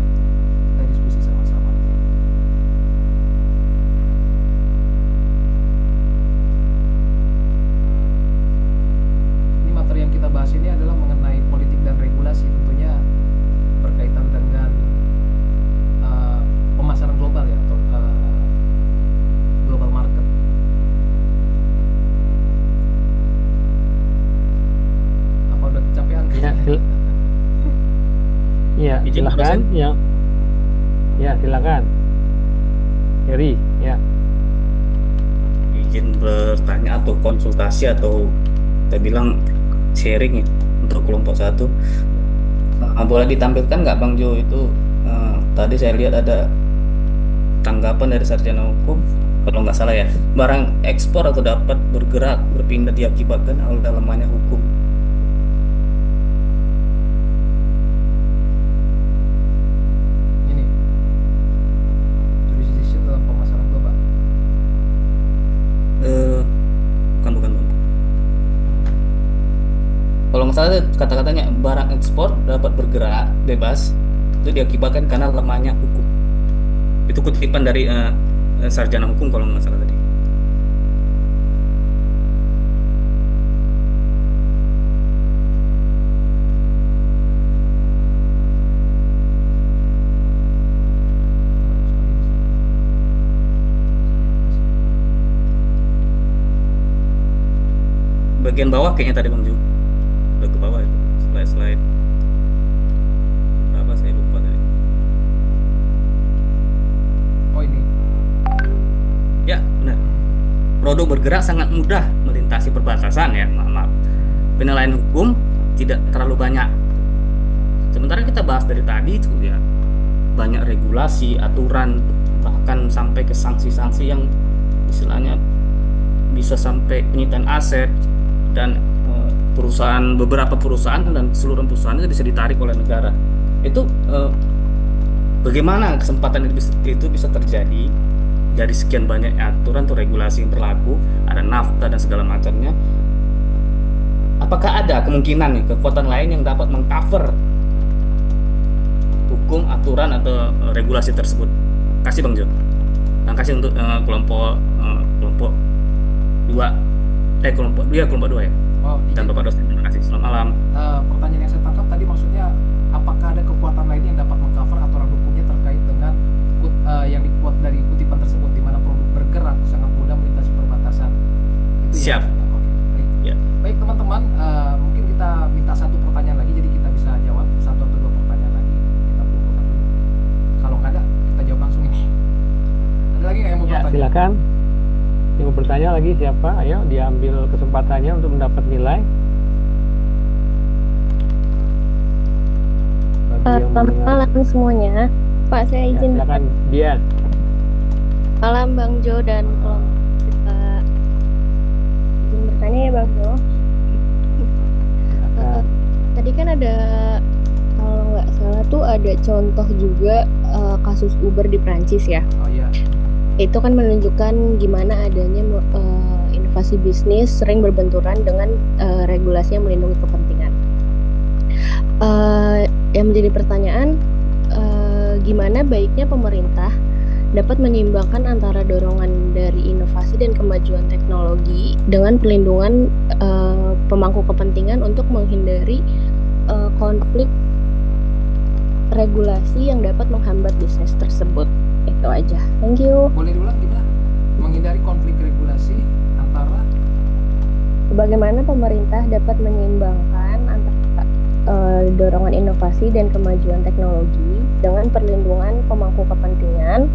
Kita diskusi sama-sama. Ini materi yang kita bahas ini adalah mengenai politik dan regulasi, tentunya berkaitan dengan pemasaran global ya, atau global market. Apa udah kecapean? Ya, ya, Izin, silakan dosen. yang ya silakan. Heri, ya. Izin bertanya atau konsultasi atau kita bilang sharing ya untuk kelompok 1. Boleh ditampilkan nggak Bang Jo itu tadi saya lihat ada tanggapan dari sarjana hukum, kalau nggak salah ya, barang ekspor atau dapat bergerak berpindah diakibatkan oleh lemahnya hukum. Ini jurisdiction dalam pemasaran global. Bukan. Kalau nggak salah kata-katanya barang ekspor dapat bergerak bebas itu diakibatkan karena lemahnya hukum. Itu kutipan dari sarjana hukum kalau nggak salah tadi. Bagian bawah kayaknya tadi Bang Ju. Udah ke bawah itu. Slide berapa saya lupa tadi. Oh, ini. Ya, benar. Produk bergerak sangat mudah melintasi perbatasan ya, maaf. Penilaian hukum tidak terlalu banyak. Sementara kita bahas dari tadi itu ya, banyak regulasi, aturan, bahkan sampai ke sanksi-sanksi yang istilahnya bisa sampai penyitaan aset dan beberapa perusahaan dan seluruh perusahaan itu bisa ditarik oleh negara. Itu bagaimana kesempatan itu bisa terjadi dari sekian banyak aturan atau regulasi yang berlaku, ada NAFTA dan segala macamnya. Apakah ada kemungkinan nih kekuatan lain yang dapat mengcover hukum, aturan atau regulasi tersebut? Kasih Bang Jo. Terima kasih untuk kelompok 2 kelompok 2 ya. Oh, Dan Bapak dosen, terima kasih. Selamat malam. Pertanyaan yang saya tangkap tadi maksudnya apakah ada kekuatan lain yang dapat mengcover aturan hukumnya terkait dengan yang dikuat dari kutipan tersebut, di mana produk bergerak sangat mudah melintasi perbatasan. Itu Siap. Ya. Oke, baik. Ya. Baik teman-teman, mungkin kita minta satu pertanyaan lagi, jadi kita bisa jawab 1 atau 2 pertanyaan lagi. Kita kumpulkan dulu. Kalau nggak ada, kita jawab langsung ini. Ada lagi nggak yang mau Ya, bertanya? silakan. silakan. Yang mau bertanya lagi siapa? Ayo diambil kesempatannya untuk mendapat nilai. Bagi yang Selamat mendengar, malam semuanya. Pak, saya ya, izin silakan Dian. malam Bang Jo dan kelompok kita. Izin bertanya ya Bang Jo. Silakan. Tadi kan ada, kalau nggak salah tuh ada contoh juga kasus Uber di Prancis ya. Oh iya. Itu kan menunjukkan gimana adanya inovasi bisnis sering berbenturan dengan regulasi yang melindungi kepentingan. Yang menjadi pertanyaan, gimana baiknya pemerintah dapat menyeimbangkan antara dorongan dari inovasi dan kemajuan teknologi dengan perlindungan pemangku kepentingan untuk menghindari konflik regulasi yang dapat menghambat bisnis tersebut. Itu aja. Thank you. Boleh diulang gimana? Menghindari konflik regulasi antara Bagaimana pemerintah dapat menyeimbangkan antara dorongan inovasi dan kemajuan teknologi dengan perlindungan pemangku kepentingan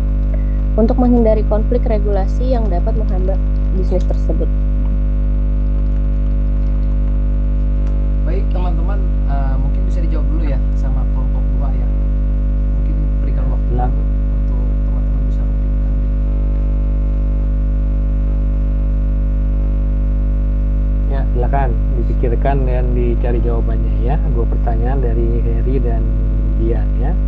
untuk menghindari konflik regulasi yang dapat menghambat bisnis tersebut. baik teman-teman, mungkin bisa dijawab dulu ya sama kelompok 2 ya. Mungkin berikan waktu Silakan. dulu untuk teman-teman bisa mengetikkan Ya, silakan dipikirkan dan dicari jawabannya ya. 2 pertanyaan dari Heri dan Dian ya. ya.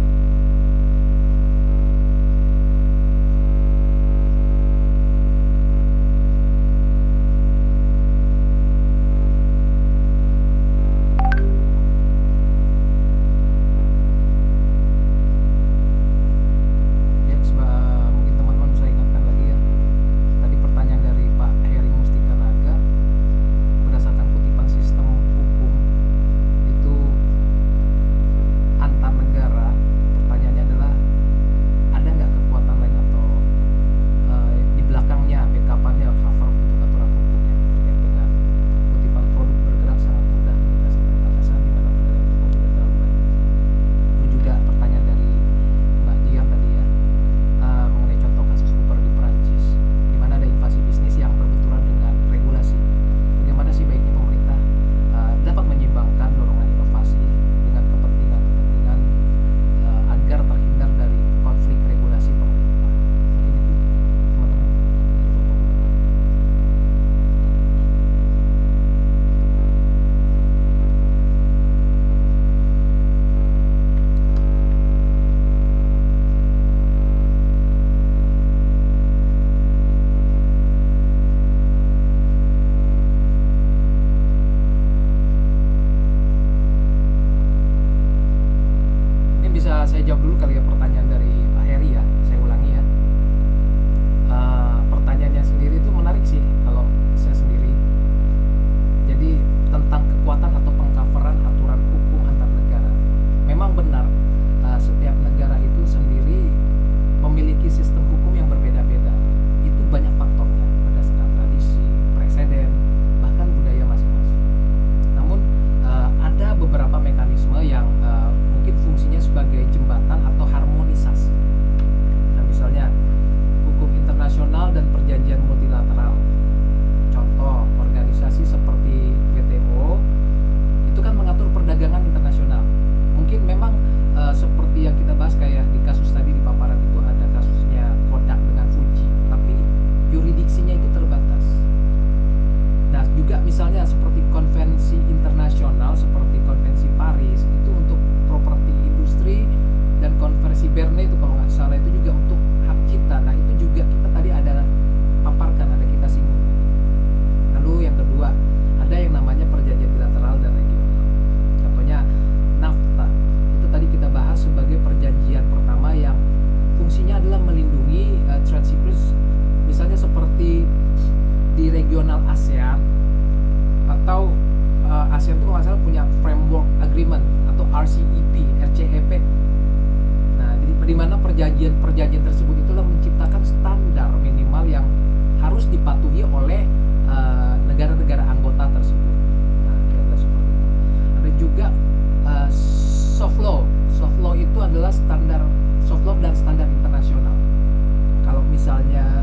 Mungkin teman-teman bisa ingatkan lagi ya. Tadi pertanyaan dari Pak Heri Mustika Naga, berdasarkan kutipan sistem hukum itu antar negara, pertanyaannya adalah ada nggak kekuatan lain atau di belakangnya backup-nya cover untuk aturan hukumnya terkait dengan kutipan produk bergerak sangat mudah berdasarkan batasan di mana penilaian hukum tidak terlalu banyak. Itu juga pertanyaan dari Mbak Dian tadi ya, mengenai contoh kasus Uber di Perancis di mana ada invasi bisnis yang berbenturan dengan regulasi. Bagaimana sih baiknya pemerintah dapat menyeimbangkan dorongan inovasi dengan kepentingan agar terhindar dari konflik regulasi pemerintah. Mungkin itu teman-teman. Mungkin bisa saya jawab dulu kali ya pertanyaan dari Pak Heri ya. Saya ulangi ya. Pertanyaannya sendiri itu menarik sih kalau saya sendiri. Jadi tentang kekuatan atau pengcoveran aturan hukum antar negara. Memang benar, setiap negara itu sendiri memiliki sistem hukum yang berbeda-beda. Itu banyak faktornya berdasarkan tradisi, preseden, bahkan budaya masing-masing. Namun ada beberapa mekanisme yang mungkin fungsinya sebagai jembatan atau harmonisasi. Nah, misalnya hukum internasional dan perjanjian multilateral. Contoh, organisasi seperti WTO itu kan mengatur perdagangan internasional. Mungkin memang seperti yang kita bahas kayak di kasus tadi di paparan itu ada kasusnya Kodak dengan Fuji, tapi yuridiksinya itu terbatas. Nah, juga misalnya seperti konvensi internasional seperti konvensi Paris itu untuk properti industri, dan konvensi Berne itu kalau nggak salah itu juga untuk hak cipta. Nah, itu juga kita tadi ada paparkan, ada kita singgung. Lalu yang kedua, ada yang namanya perjanjian bilateral dan regional. Contohnya NAFTA. Itu tadi kita bahas sebagai perjanjian pertama yang fungsinya adalah melindungi trade secrets, misalnya seperti di regional ASEAN atau ASEAN itu nggak salah punya framework agreement atau RCEP. Nah, di mana perjanjian tersebut itulah menciptakan standar minimal yang harus dipatuhi oleh negara-negara anggota tersebut. Nah, kira-kira seperti itu. Ada juga soft law. Soft law itu adalah standar soft law dan standar internasional. Kalau misalnya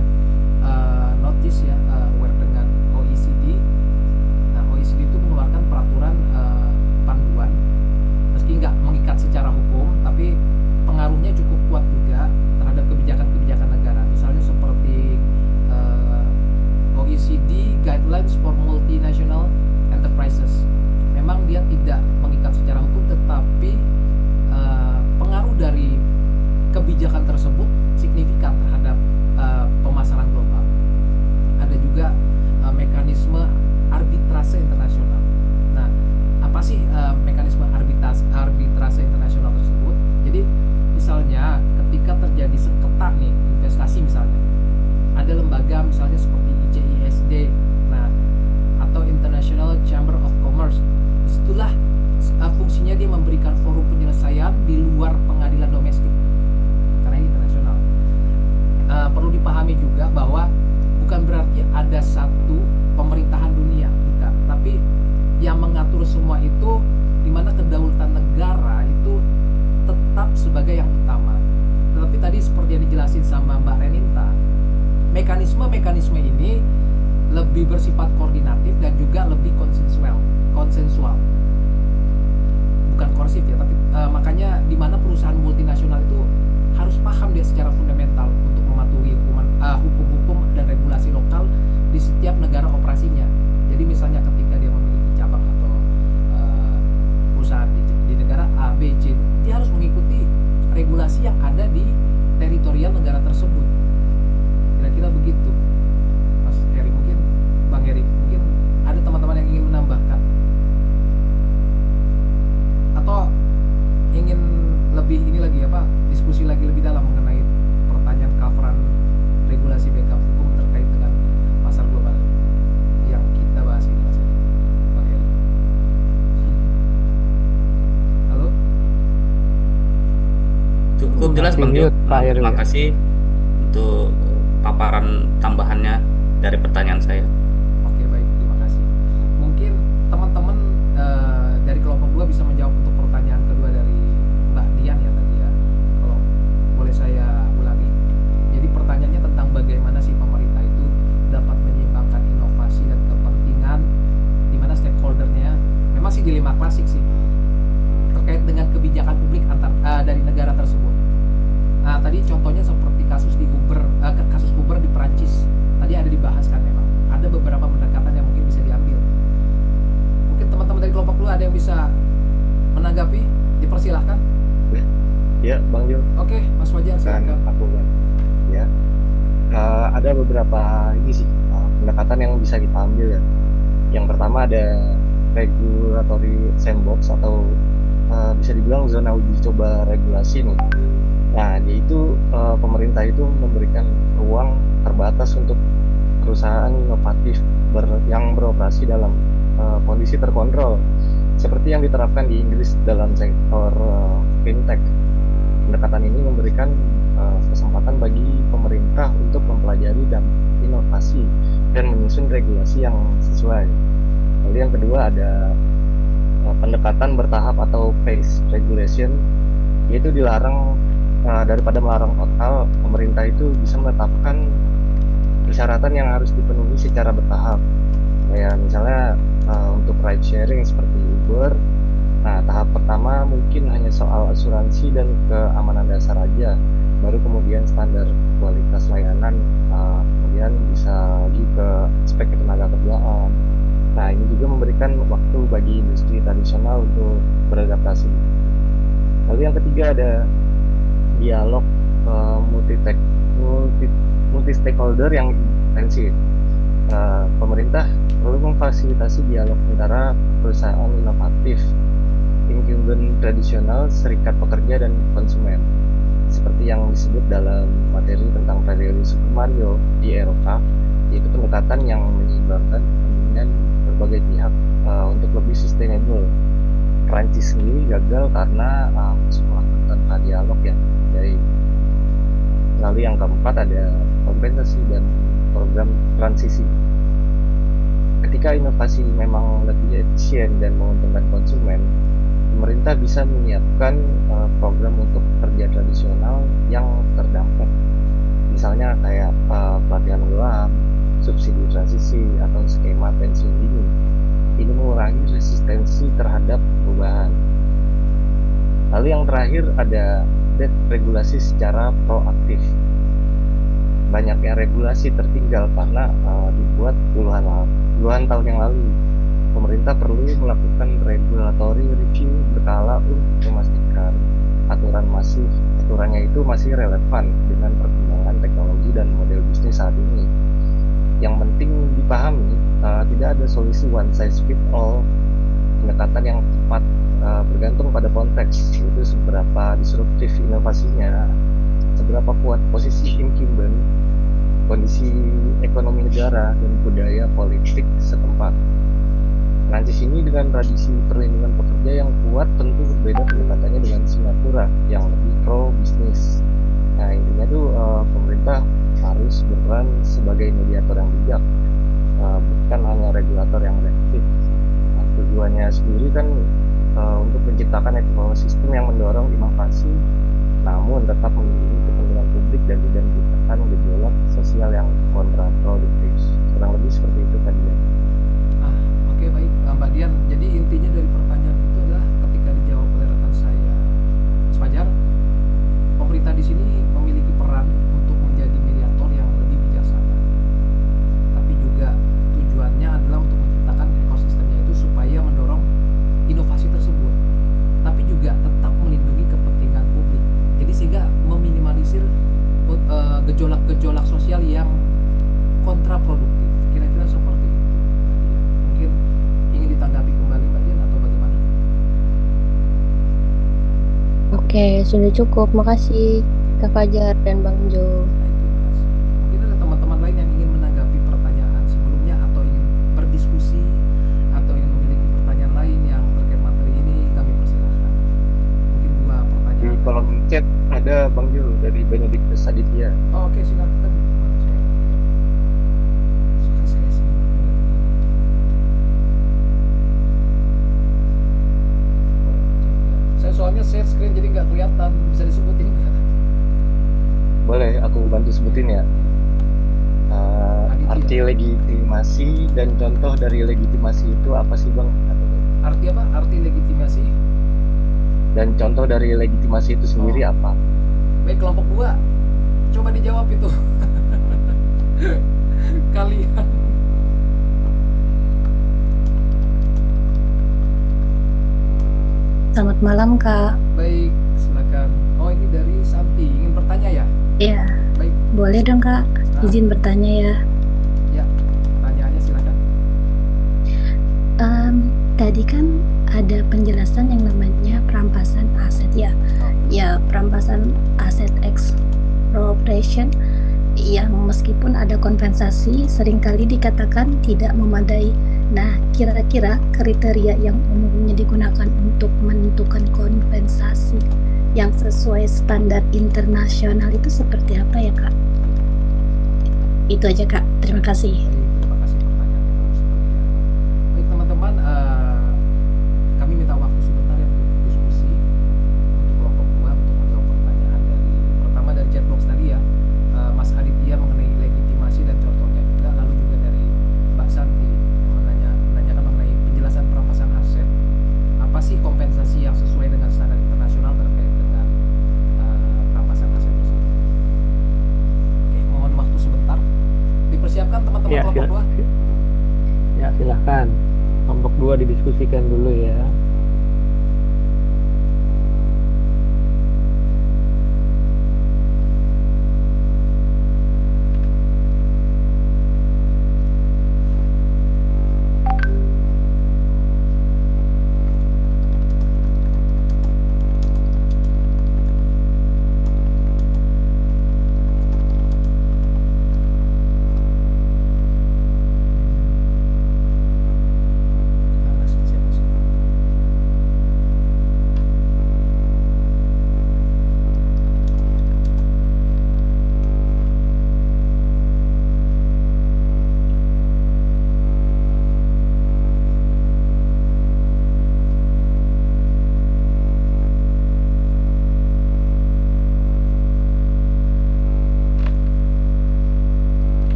Masih Bang Jo. mute Pak Heru Terima ya. kasih untuk paparan tambahannya dari pertanyaan saya. Oke, baik, terima kasih. Mungkin teman-teman dari kelompok 2 bisa menjawab untuk pertanyaan kedua dari Mbak Dian ya tadi ya. Kalau boleh saya ulangi. Jadi pertanyaannya tentang bagaimana sih pemerintah itu dapat menyeimbangkan inovasi dan kepentingan di mana stakeholder-nya memang sih dilema klasik sih terkait dengan kebijakan publik dari negara tersebut. Nah, tadi contohnya seperti kasus Uber di Perancis. Tadi ada dibahas kan, memang ada beberapa pendekatan yang mungkin bisa diambil. Mungkin teman-teman dari kelompok 2 ada yang bisa menanggapi, dipersilahkan. Ya, Bang Jo. Oke, Mas Fajar Kan silakan. aku kan. Ya. Ada beberapa ini sih pendekatan yang bisa kita ambil ya. Yang pertama ada regulatory sandbox atau bisa dibilang zona uji coba regulasi nih. Nah, yaitu pemerintah itu memberikan ruang terbatas untuk perusahaan inovatif yang beroperasi dalam kondisi terkontrol, seperti yang diterapkan di Inggris dalam sektor fintech. Pendekatan ini memberikan kesempatan bagi pemerintah untuk mempelajari dampak inovasi dan menyusun regulasi yang sesuai. Lalu yang kedua ada pendekatan bertahap atau phase regulation, yaitu dilarang daripada melarang total, pemerintah itu bisa menetapkan persyaratan yang harus dipenuhi secara bertahap. Kayak misalnya untuk ride sharing seperti Uber, nah tahap pertama mungkin hanya soal asuransi dan keamanan dasar aja, baru kemudian standar kualitas layanan, kemudian bisa lagi ke aspek tenaga kerjaan. Nah, ini juga memberikan waktu bagi industri tradisional untuk beradaptasi. Lalu yang ketiga ada dialog multi stakeholder yang intensif. Pemerintah perlu memfasilitasi dialog antara perusahaan inovatif, incumbent tradisional, serikat pekerja, dan konsumen, seperti yang disebut dalam materi tentang periode Super Mario di Eropa, yaitu pendekatan yang menyeimbangkan kepentingan berbagai pihak untuk lebih sustainable. Prancis sendiri gagal karena melakukan dialog yang baik. Lalu yang keempat ada kompensasi dan program transisi. Ketika inovasi memang lebih efisien dan menguntungkan konsumen, pemerintah bisa menyiapkan program untuk pekerja tradisional yang terdampak. Misalnya kayak pelatihan ulang, subsidi transisi, atau skema pensiun dini. Ini mengurangi resistensi terhadap perubahan. Lalu yang terakhir ada regulasi secara proaktif. Banyaknya regulasi tertinggal karena dibuat puluhan tahun yang lalu. Pemerintah perlu melakukan regulatory review berkala untuk memastikan aturannya itu masih relevan dengan perkembangan teknologi dan model bisnis saat ini. Yang penting dipahami, tidak ada solusi one size fit all. Pendekatan yang tepat bergantung pada konteks, yaitu seberapa disruptif inovasinya, seberapa kuat posisi incumbent, kondisi ekonomi negara, dan budaya politik setempat. Prancis ini dengan tradisi perlindungan pekerja yang kuat tentu berbeda pendekatannya dengan Singapura yang lebih pro bisnis. Nah, intinya tuh pemerintah harus berperan sebagai mediator yang bijak, bukan hanya regulator yang reaktif. Nah, tujuannya sendiri kan untuk menciptakan ekosistem yang mendorong inovasi, namun tetap melindungi kepentingan publik dan tidak menciptakan gejolak sosial yang kontraproduktif. Kurang lebih seperti itu tadi ya. Oke, baik Mbak Dian. Jadi intinya dari pertanyaan itu adalah ketika dijawab oleh rekan saya Mas Fajar, pemerintah di sini memiliki peran untuk menjadi mediator yang lebih bijaksana. Tapi juga tujuannya adalah untuk menciptakan ekosistemnya itu supaya mendorong inovasi tersebut, tapi juga tetap melindungi kepentingan publik. Jadi sehingga meminimalisir gejolak-gejolak sosial yang kontraproduktif. Kira-kira seperti itu. Mungkin ingin ditanggapi kembali Mbak Dian atau bagaimana? Oke, sudah cukup. Makasih Kak Fajar dan Bang Jo. Mungkin ada teman-teman lain yang ingin menanggapi pertanyaan sebelumnya atau ingin berdiskusi atau ingin memiliki pertanyaan lain yang terkait materi ini, kami persilahkan. Mungkin dua pertanyaan. Di kolom chat Ada Bang Jul dari Benedictus Aditya. Oh, oke, silakan. Saya soalnya share screen jadi nggak kelihatan, bisa disebutin nggak? Boleh aku bantu sebutin ya. Arti legitimasi dan contoh dari legitimasi itu apa sih Bang? Arti apa? Arti legitimasi dan contoh dari legitimasi itu sendiri apa? Baik, kelompok 2 coba dijawab itu. Kalian. Selamat malam Kak. Baik, silakan. Oh, ini dari Santi, ingin bertanya ya? Iya. Baik. Boleh dong Kak, izin bertanya ya. Ya, pertanyaannya silakan. Tadi kan ada penjelasan yang namanya perampasan aset ya. Ya, perampasan aset expropriation yang meskipun ada kompensasi seringkali dikatakan tidak memadai. Nah, kira-kira kriteria yang umumnya digunakan untuk menentukan kompensasi yang sesuai standar internasional itu seperti apa ya Kak? Itu aja Kak, terima kasih. Terima kasih pertanyaannya bagus sekali ya. Baik teman-teman, kami minta waktu sebentar ya untuk diskusi untuk kelompok 2 untuk menjawab pertanyaan pertama dari chatbox tadi ya, Mas Aditya mengenai legitimasi dan contohnya juga, lalu juga dari Mbak Santi yang menanyakan mengenai penjelasan perampasan aset. Apa sih kompensasi yang sesuai dengan standar internasional terkait dengan perampasan aset tersebut? Oke, mohon waktu sebentar. Dipersiapkan teman-teman Ya, kelompok 2. Ya, silahkan. Kelompok 2 didiskusikan dulu ya.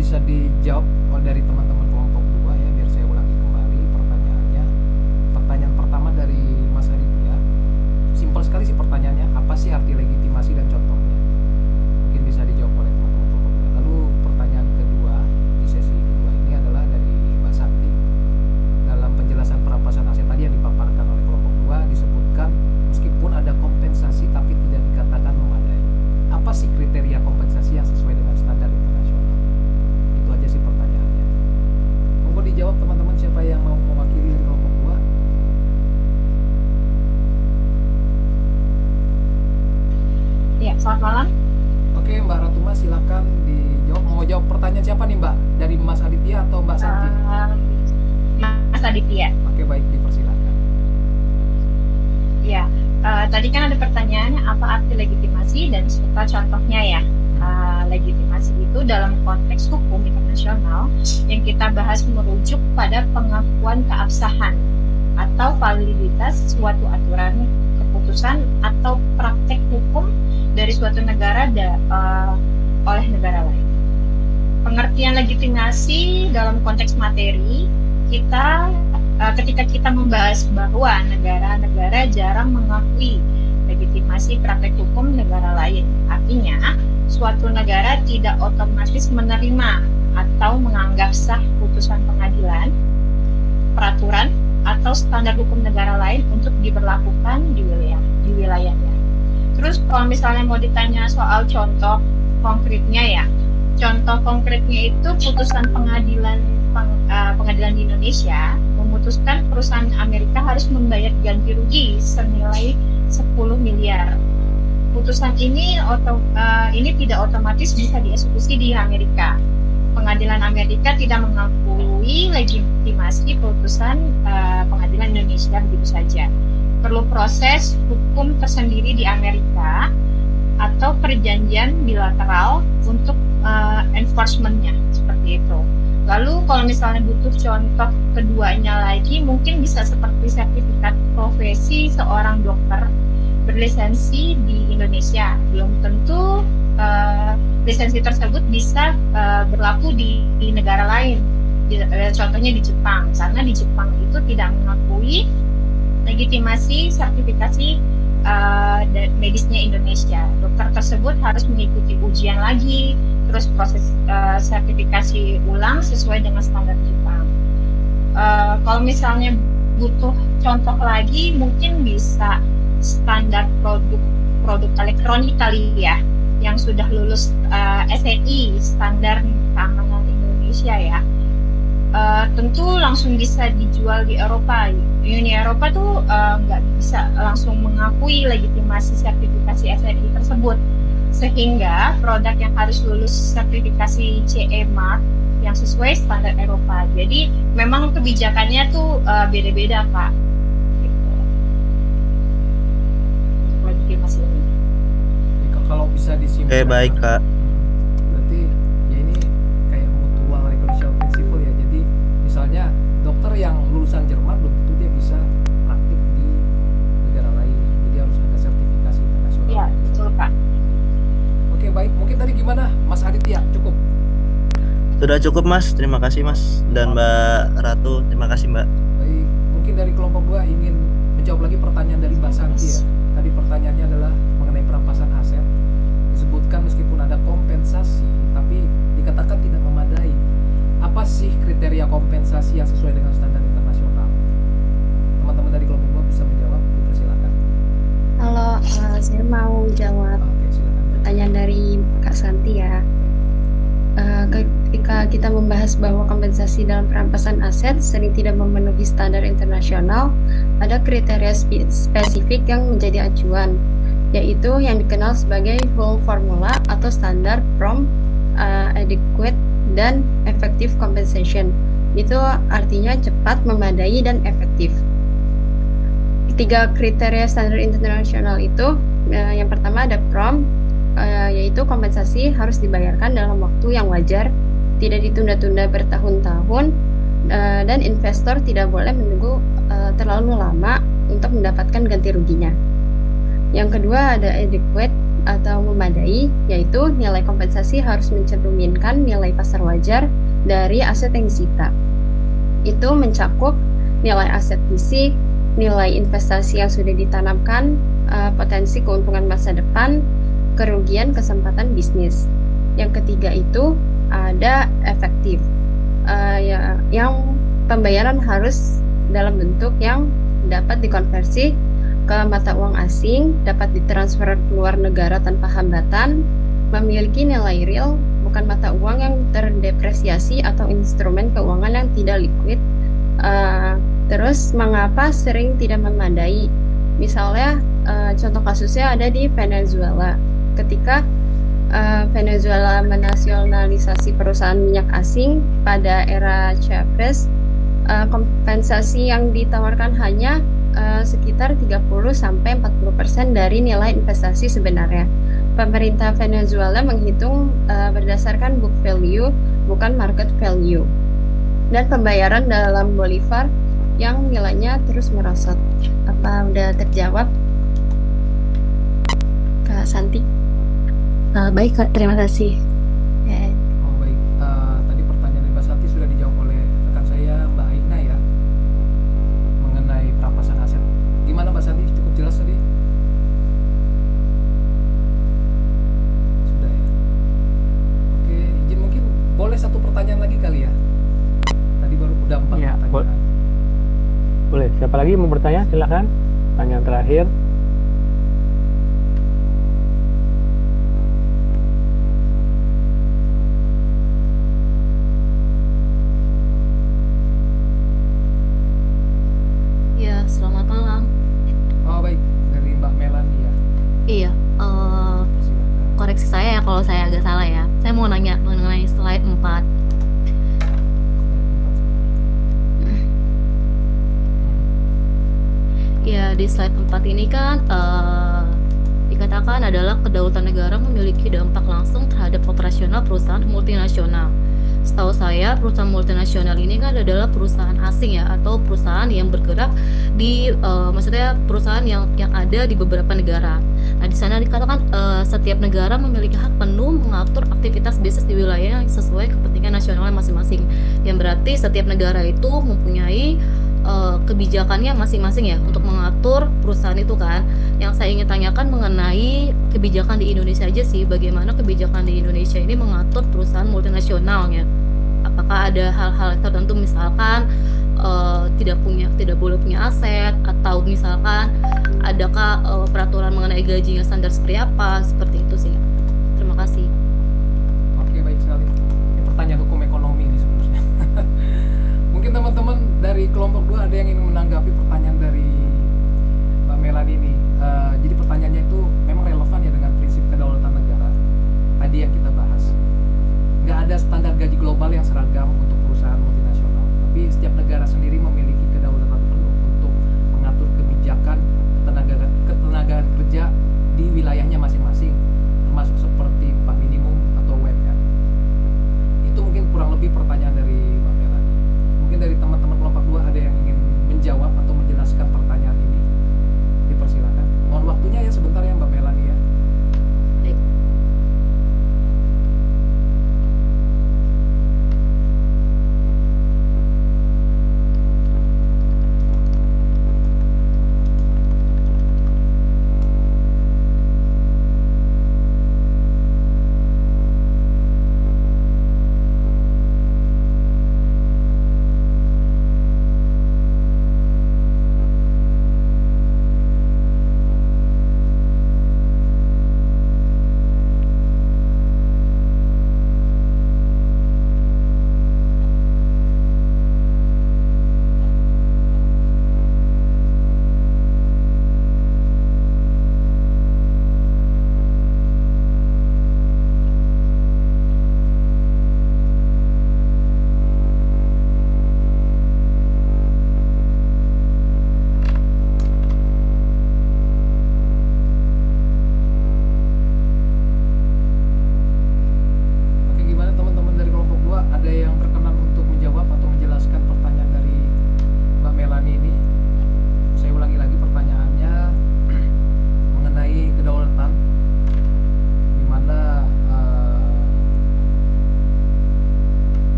Bisa dijawab dari teman-teman kelompok 2 ya, biar saya ulangi kembali pertanyaannya. Pertanyaan pertama dari Mas Aditya, simpel sekali sih pertanyaannya, apa sih arti legitimasi dan contohnya? Mungkin bisa dijawab oleh teman-teman kelompok 2. Lalu pertanyaan kedua di sesi kedua ini adalah dari Mbak Santi. Dalam penjelasan perampasan aset tadi yang dipaparkan oleh kelompok 2 disebutkan meskipun ada kompensasi tapi tidak dikatakan memadai. Apa sih kriteria kompensasi yang sesuai dengan standar internasional? Itu aja sih pertanyaannya. Monggo dijawab teman-teman, siapa yang mau mewakili dari kelompok 2? Ya, selamat malam. Oke, Mbak Ratuma silakan dijawab. Mau jawab pertanyaan siapa nih Mbak? Dari Mas Aditya atau Mbak Santi? Mas Aditya. Oke, baik, dipersilakan. Ya, tadi kan ada pertanyaannya apa arti legitimasi dan serta contohnya ya. Legitimasi itu dalam konteks hukum internasional yang kita bahas merujuk pada pengakuan keabsahan atau validitas suatu aturan, keputusan atau praktek hukum dari suatu negara oleh negara lain. Pengertian legitimasi dalam konteks materi kita ketika kita membahas bahwa negara-negara jarang mengakui legitimasi praktek hukum negara lain. Artinya, suatu negara tidak otomatis menerima atau menganggap sah putusan pengadilan, peraturan, atau standar hukum negara lain untuk diberlakukan di wilayahnya. Terus kalau misalnya mau ditanya soal contoh konkretnya ya, contoh konkretnya itu putusan pengadilan di Indonesia memutuskan perusahaan Amerika harus membayar ganti rugi senilai 10 miliar putusan ini tidak otomatis bisa dieksekusi di Amerika. Pengadilan Amerika tidak mengakui legitimasi putusan pengadilan Indonesia begitu saja. Perlu proses hukum tersendiri di Amerika atau perjanjian bilateral untuk enforcement-nya, seperti itu. Lalu kalau misalnya butuh contoh keduanya lagi, mungkin bisa seperti sertifikat profesi seorang dokter berlisensi di Indonesia. Belum tentu lisensi tersebut bisa berlaku di negara lain. Contohnya di Jepang, karena di Jepang itu tidak mengakui legitimasi sertifikasi medisnya Indonesia. Dokter tersebut harus mengikuti ujian lagi, terus proses sertifikasi ulang sesuai dengan standar Jepang. Kalau misalnya butuh contoh lagi, mungkin bisa standar produk elektronik kali ya, yang sudah lulus SNI, standar keamanan Indonesia ya. Tentu langsung bisa dijual di Eropa. Uni Eropa tuh nggak bisa langsung mengakui legitimasi sertifikasi SNI tersebut, sehingga produk yang harus lulus sertifikasi CE Mark yang sesuai standar Eropa. Jadi memang kebijakannya tuh beda-beda, Pak. Gitu. Untuk legitimasi ini. Kalau bisa disimpulkan. Baik, Kak. Berarti ya ini kayak mutual recognition principle ya. Jadi misalnya dokter yang lulusan Jerman belum tentu dia bisa praktik di negara lain. Jadi harus ada sertifikasi internasional. Iya, betul, Pak. Oke, baik. Mungkin tadi gimana, Mas Aditya? Cukup? Sudah cukup, Mas. Terima kasih, Mas. Dan Mbak Ratu, terima kasih, Mbak. Baik. Mungkin dari kelompok 2 ingin menjawab lagi pertanyaan dari Mbak Santi ya. Tadi pertanyaannya adalah mengenai perampasan aset. Disebutkan meskipun ada kompensasi, tapi dikatakan tidak memadai. Apa sih kriteria kompensasi yang sesuai dengan standar internasional? Teman-teman dari kelompok 2 bisa menjawab, dipersilakan. Kalau saya mau jawab pertanyaan dari Kak Santi ya. Ketika kita membahas bahwa kompensasi dalam perampasan aset sering tidak memenuhi standar internasional, ada kriteria spesifik yang menjadi acuan, yaitu yang dikenal sebagai whole formula atau standar prompt, adequate, dan effective compensation. Itu artinya cepat, memadai, dan efektif. Ketiga kriteria standar internasional itu, yang pertama ada prompt, yaitu kompensasi harus dibayarkan dalam waktu yang wajar, tidak ditunda-tunda bertahun-tahun, dan investor tidak boleh menunggu terlalu lama untuk mendapatkan ganti ruginya. Yang kedua ada adequate atau memadai, yaitu nilai kompensasi harus mencerminkan nilai pasar wajar dari aset yang disita. Itu mencakup nilai aset fisik, nilai investasi yang sudah ditanamkan, potensi keuntungan masa depan, kerugian kesempatan bisnis. Yang ketiga itu ada efektif, yang pembayaran harus dalam bentuk yang dapat dikonversi ke mata uang asing, dapat ditransfer ke luar negara tanpa hambatan, memiliki nilai real, bukan mata uang yang terdepresiasi atau instrumen keuangan yang tidak liquid. Terus mengapa sering tidak memadai? Misalnya contoh kasusnya ada di Venezuela. Ketika Venezuela menasionalisasi perusahaan minyak asing pada era Chavez, kompensasi yang ditawarkan hanya sekitar 30-40% dari nilai investasi sebenarnya. Pemerintah Venezuela menghitung berdasarkan book value, bukan market value, dan pembayaran dalam bolivar yang nilainya terus merosot. Apa udah terjawab, Kak Santi? Baik, Kak, terima kasih. Oh baik, tadi pertanyaan dari Mbak Santi sudah dijawab oleh rekan saya Mbak Aina ya, mengenai perampasan aset. Gimana Mbak Santi? Cukup jelas tadi? Sudah ya. Oke, izin mungkin boleh satu pertanyaan lagi kali ya. Tadi baru udah 4 Ya, pertanyaan. boleh. Siapa lagi mau bertanya? Silakan. Pertanyaan terakhir. Ya, selamat malam. Oh baik, dari Mbak Melani ya. Iya, kalau saya agak salah ya. Saya mau nanya mengenai slide 4. Ya, di slide 4 ini kan dikatakan adalah kedaulatan negara memiliki dampak langsung terhadap operasional perusahaan multinasional. Setahu saya perusahaan multinasional ini kan adalah perusahaan asing ya, atau perusahaan yang bergerak di maksudnya perusahaan yang ada di beberapa negara. Nah, di sana dikatakan setiap negara memiliki hak penuh mengatur aktivitas bisnis di wilayah yang sesuai kepentingan nasionalnya masing-masing. Yang berarti setiap negara itu mempunyai kebijakannya masing-masing ya untuk mengatur perusahaan itu kan. Yang saya ingin tanyakan mengenai kebijakan di Indonesia aja sih, bagaimana kebijakan di Indonesia ini mengatur perusahaan multinasionalnya. Apakah ada hal-hal tertentu, misalkan tidak boleh punya aset, atau misalkan adakah peraturan mengenai gajinya standar seperti apa, seperti itu sih. Terima kasih. Oke, baik sekali. Ini pertanyaan hukum ekonomi ini sebenarnya. Mungkin teman-teman dari kelompok 2 ada yang ingin menanggapi pertanyaan dari Mbak Melani ini. Jadi pertanyaannya itu memang relevan ya dengan prinsip kedaulatan negara tadi yang kita bahas. Nggak ada standar gaji global yang seragam untuk perusahaan multinasional, tapi setiap negara sendiri memiliki kedaulatan penuh untuk mengatur kebijakan ketenagaan kerja di wilayahnya masing-masing, termasuk seperti upah minimum atau UMR. Itu mungkin kurang lebih pertanyaan dari Mbak Melani. Mungkin dari teman-teman kelompok 2 ada yang ingin menjawab atau menjelaskan pertanyaan ini, dipersilakan. Mohon waktunya ya sebentar ya Mbak Melani ya.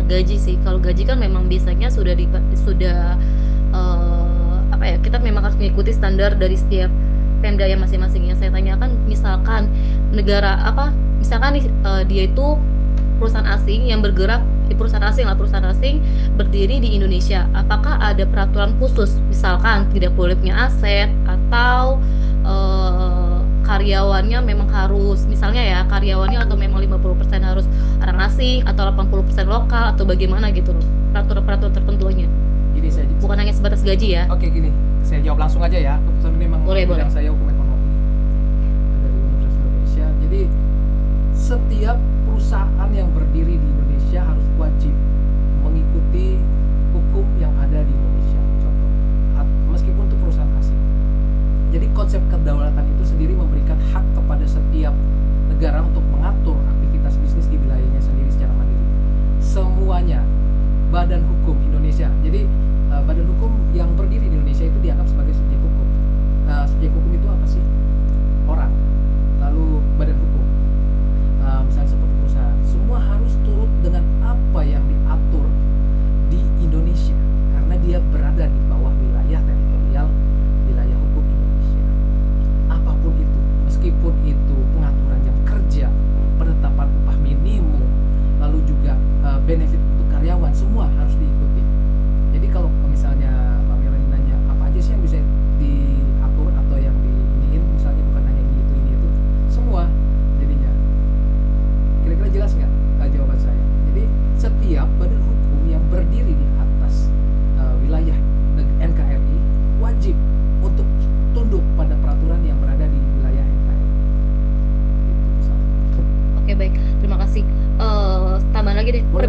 Gaji sih, kalau gaji kan memang biasanya sudah kita memang harus mengikuti standar dari setiap Pemda yang masing-masing. Yang saya tanyakan misalkan negara misalkan dia itu perusahaan asing yang bergerak di perusahaan asing berdiri di Indonesia, apakah ada peraturan khusus misalkan tidak boleh punya aset, atau karyawannya memang harus karyawannya atau memang 50% harus orang asing atau 80% lokal, atau bagaimana gitu loh peraturan tertentunya. Gini saya bukan hanya sebatas gaji ya. Oke, gini saya jawab langsung aja ya. Kebetulan ini memang bidang saya hukum ekonomi dari Universitas Indonesia. Jadi setiap perusahaan yang berdiri di Indonesia harus wajib mengikuti hukum yang ada di Indonesia, contoh meskipun itu perusahaan asing. Jadi konsep kedaulatan itu sendiri memberikan hak kepada setiap negara untuk mengatur aktivitas bisnis di wilayahnya sendiri secara mandiri. Semuanya badan hukum Indonesia. Jadi badan hukum yang berdiri di Indonesia itu dianggap sebagai subjek hukum. Subjek hukum itu apa sih? Orang. Lalu badan hukum. Misalnya seperti perusahaan. Semua harus turut dengan apa yang diatur di Indonesia karena dia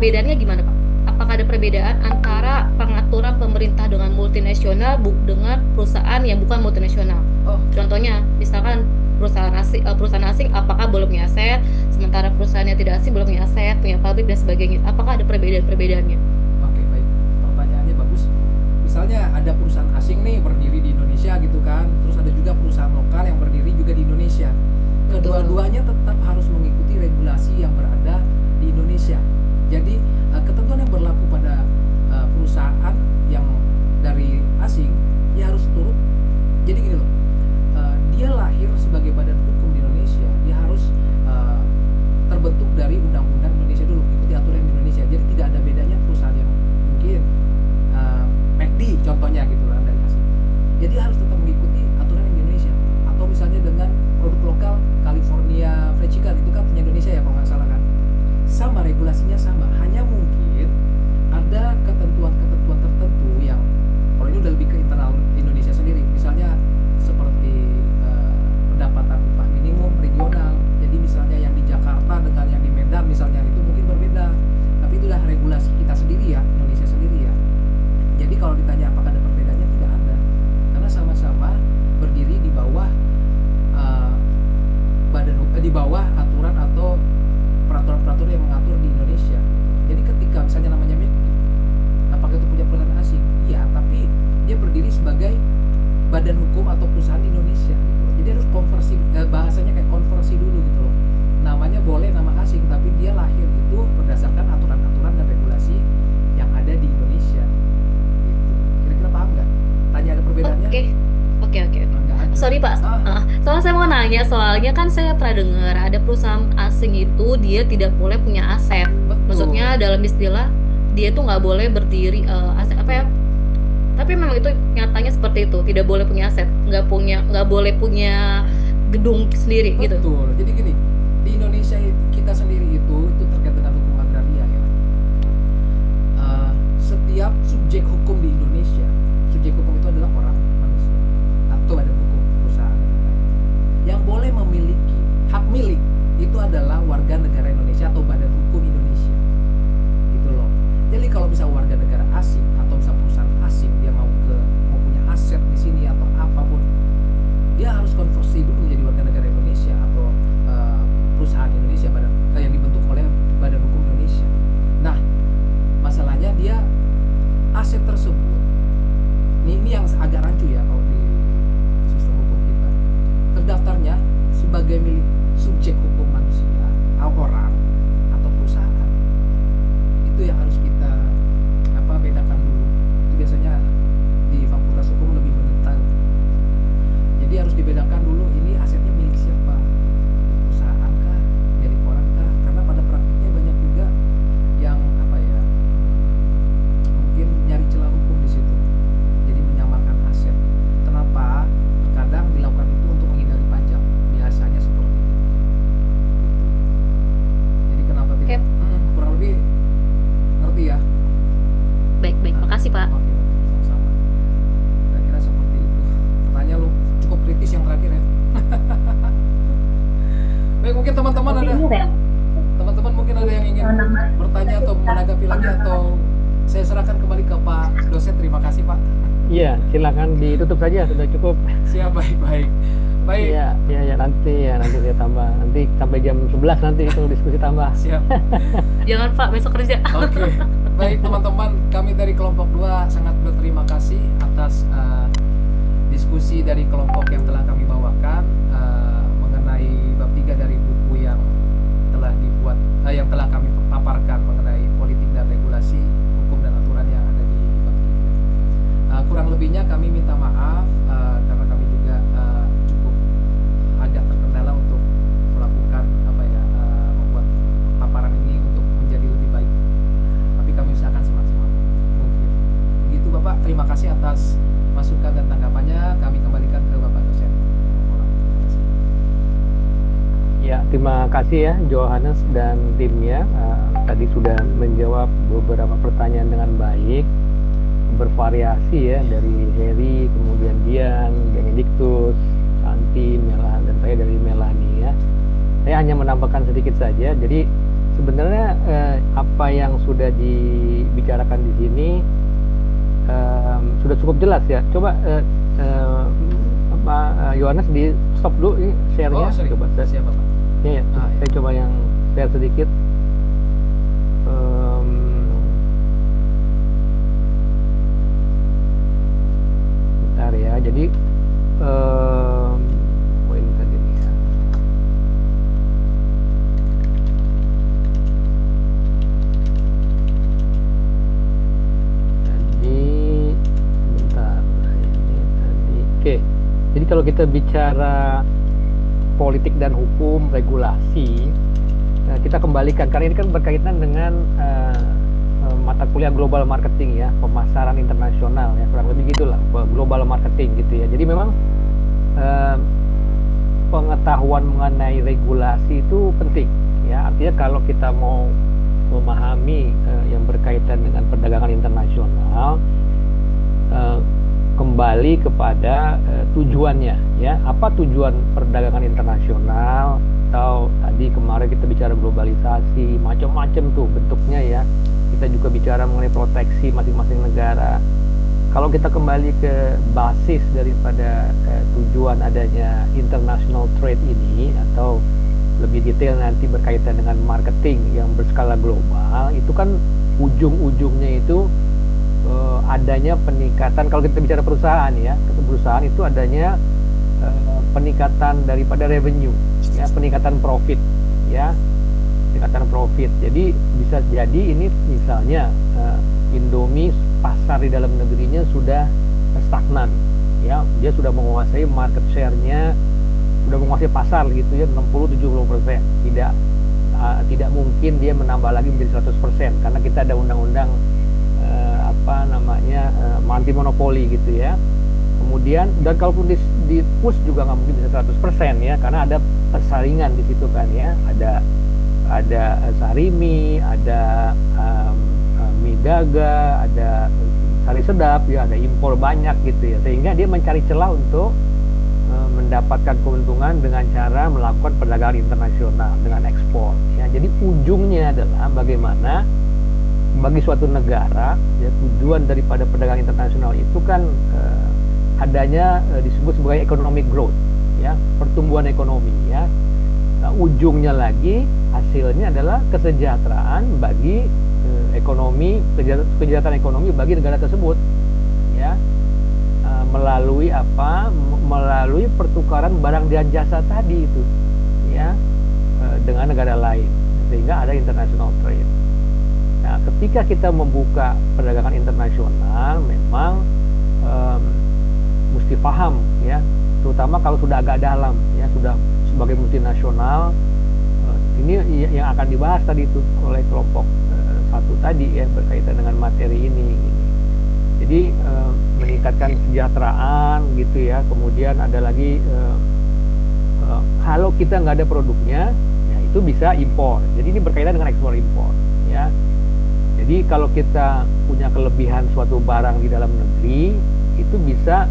perbedaannya gimana Pak? Apakah ada perbedaan antara pengaturan pemerintah dengan multinasional dengan perusahaan yang bukan multinasional? Contohnya, misalkan perusahaan asing apakah boleh punya aset, sementara perusahaan yang tidak asing boleh punya aset, punya pabrik dan sebagainya. Apakah ada perbedaan-perbedaannya? Oke, baik. Pertanyaannya bagus. Misalnya ada perusahaan asing nih berdiri di Indonesia gitu kan, terus ada juga perusahaan lokal yang berdiri juga di Indonesia. Kedua-duanya tetap harus mengikuti regulasi yang berada di Indonesia. Jadi ketentuan yang berlaku pada perusahaan yang dari asing ya harus turut. Jadi gini loh, dia lahir sebagai badan hukum di Indonesia, dia harus terbentuk dari undang-undang Indonesia dulu, ikuti aturan di Indonesia. Jadi tidak ada bedanya perusahaan yang mungkin McD contohnya gitu lah dari asing. Jadi harus tetap mengikuti aturan yang di Indonesia. Atau misalnya dengan produk lokal California Fried Chicken itu kan punya Indonesia ya kalau nggak salah kan. Sama, regulasinya sama, hanya mungkin ada ketentuan-ketentuan tertentu yang kalau ini udah lebih ke internal Indonesia sendiri, misalnya seperti pendapatan upah minimum regional. Jadi misalnya yang di Jakarta dengan yang di Medan misalnya itu mungkin berbeda, tapi itu udah regulasi kita sendiri ya, Indonesia sendiri ya. Jadi kalau ditanya apakah ada perbedaannya, tidak ada, karena sama-sama berdiri di bawah di bawah aturan atau peraturan-peraturan yang mengatur di Indonesia. Jadi ketika misalnya namanya McD, apakah itu punya perusahaan asing? Iya, tapi dia berdiri sebagai badan hukum atau perusahaan di Indonesia gitu loh. Jadi harus konversi, bahasanya kayak konversi dulu gitu loh. Namanya boleh nama asing, tapi dia lahir itu berdasarkan aturan-aturan dan regulasi yang ada di Indonesia gitu. Kira-kira paham nggak? Tanya ada perbedaannya? Oke. Sorry Pak, soalnya saya mau nanya, soalnya kan saya pernah dengar ada perusahaan asing itu dia tidak boleh punya aset. Maksudnya dalam istilah dia tuh nggak boleh berdiri aset apa ya? Tapi memang itu nyatanya seperti itu, tidak boleh punya aset, nggak boleh punya gedung sendiri gitu. Betul. Jadi gini, di Indonesia kita sendiri itu terkait dengan hukum agraria ya. Setiap subjek hukum di Indonesia, subjek hukum itu adalah orang manusia atau badan hukum perusahaan. Yang boleh memiliki hak milik itu adalah warga negara Indonesia atau badan hukum Indonesia. Gitu loh. Jadi kalau bisa warga negara asing atau bisa perusahaan asing dia mau punya aset di sini atau apapun, dia harus konversi dulu menjadi warga negara Indonesia atau perusahaan Indonesia yang dibentuk oleh badan hukum Indonesia. Nah, masalahnya dia aset tersebut ini yang agak rancu ya kalau di sistem hukum kita, terdaftarnya sebagai milik subjek hukum manusia, orang atau perusahaan. Itu yang harus kita bedakan dulu. Itu biasanya di fakultas hukum lebih mendetail. Jadi harus dibedakan dulu ini asetnya milik siapa, perusahaan kah, milik orang kah? Karena pada praktiknya banyak juga yang mungkin nyari celah hukum di situ. Jadi menyamarkan aset. Kenapa? Terkadang dilakukan itu untuk menghindari pajak. Biasanya seperti itu. Jadi kenapa tidak? Kurang lebih ngerti ya? Baik, makasih Pak. Oke, sama-sama. Kira-kira seperti itu. Pertanyaan lu cukup kritis yang terakhir ya. Baik, mungkin teman-teman mungkin ada yang ingin bertanya atau menanggapi lagi, atau saya serahkan kembali ke Pak dosen. Terima kasih Pak. Iya, silakan ditutup saja, sudah cukup. Siap, baik. Iya, nanti saya tambah. Nanti sampai jam 11 nanti itu diskusi tambah. Siap. Jangan Pak, besok kerja. Oke. Baik teman-teman, kami dari kelompok 2 sangat berterima kasih atas diskusi dari kelompok yang telah kami bawakan mengenai bab 3 dari buku yang telah dibuat, yang telah kami paparkan mengenai politik dan regulasi, hukum dan aturan yang ada di bab 3. Kurang lebihnya kami minta maaf karena kami juga cukup agak terkendala untuk melakukan membuat paparan ini untuk menjadi lebih baik. Tapi kami usahakan semaksimal mungkin. Begitu Bapak, terima kasih atas masukan dan tanggapannya. Kami kembalikan ke Bapak dosen. Ya, terima kasih ya Johannes dan timnya. Tadi sudah menjawab beberapa pertanyaan dengan baik, bervariasi ya, dari Heri, kemudian Dian, Benedictus, Santi, Melan, dan saya dari Melani ya. Saya hanya menambahkan sedikit saja. Jadi sebenarnya apa yang sudah dibicarakan di sini sudah cukup jelas ya. Coba Yohanes di stop dulu ini share-nya. Coba siapa Pak? Ya, saya coba yang share sedikit. Bentar ya. Jadi poin tadi nih ya. Oke, jadi kalau kita bicara politik dan hukum, regulasi, kita kembalikan karena ini kan berkaitan dengan mata kuliah global marketing ya, pemasaran internasional ya, kurang lebih gitulah, global marketing gitu ya. Jadi memang pengetahuan mengenai regulasi itu penting ya. Artinya kalau kita mau memahami yang berkaitan dengan perdagangan internasional, kembali kepada tujuannya ya, apa tujuan perdagangan internasional, atau tadi kemarin kita bicara globalisasi, macam-macam tuh bentuknya ya. Kita juga bicara mengenai proteksi masing-masing negara. Kalau kita kembali ke basis daripada tujuan adanya international trade ini, atau lebih detail nanti berkaitan dengan marketing yang berskala global, itu kan ujung-ujungnya itu adanya peningkatan. Kalau kita bicara perusahaan ya, perusahaan itu adanya peningkatan daripada revenue ya, peningkatan profit ya, peningkatan profit. Jadi bisa jadi ini misalnya Indomie pasar di dalam negerinya sudah stagnan ya, dia sudah menguasai market share-nya, sudah menguasai pasar gitu ya, 60-70%. Tidak mungkin dia menambah lagi menjadi 100% karena kita ada undang-undang anti monopoli gitu ya. Kemudian dan kalaupun di push juga nggak mungkin bisa 100% ya, karena ada persaingan di situ kan ya. Ada Sarimi, ada mie daga, ada sari sedap ya, ada impor banyak gitu ya, sehingga dia mencari celah untuk mendapatkan keuntungan dengan cara melakukan perdagangan internasional dengan ekspor ya. Jadi ujungnya adalah bagaimana bagi suatu negara ya, tujuan daripada perdagangan internasional itu kan adanya disebut sebagai economic growth ya, pertumbuhan ekonomi ya. Nah, ujungnya lagi hasilnya adalah kesejahteraan bagi ekonomi, kesejahteraan ekonomi bagi negara tersebut ya, melalui apa? Melalui pertukaran barang dan jasa tadi itu ya, dengan negara lain, sehingga ada international trade. Nah, ketika kita membuka perdagangan internasional, memang mesti paham ya, terutama kalau sudah agak dalam ya, sudah sebagai multinasional. Ini yang akan dibahas tadi itu oleh kelompok satu tadi ya, berkaitan dengan materi ini. Jadi meningkatkan kesejahteraan gitu ya. Kemudian ada lagi kalau kita nggak ada produknya, ya itu bisa impor. Jadi ini berkaitan dengan ekspor impor ya. Jadi kalau kita punya kelebihan suatu barang di dalam negeri, itu bisa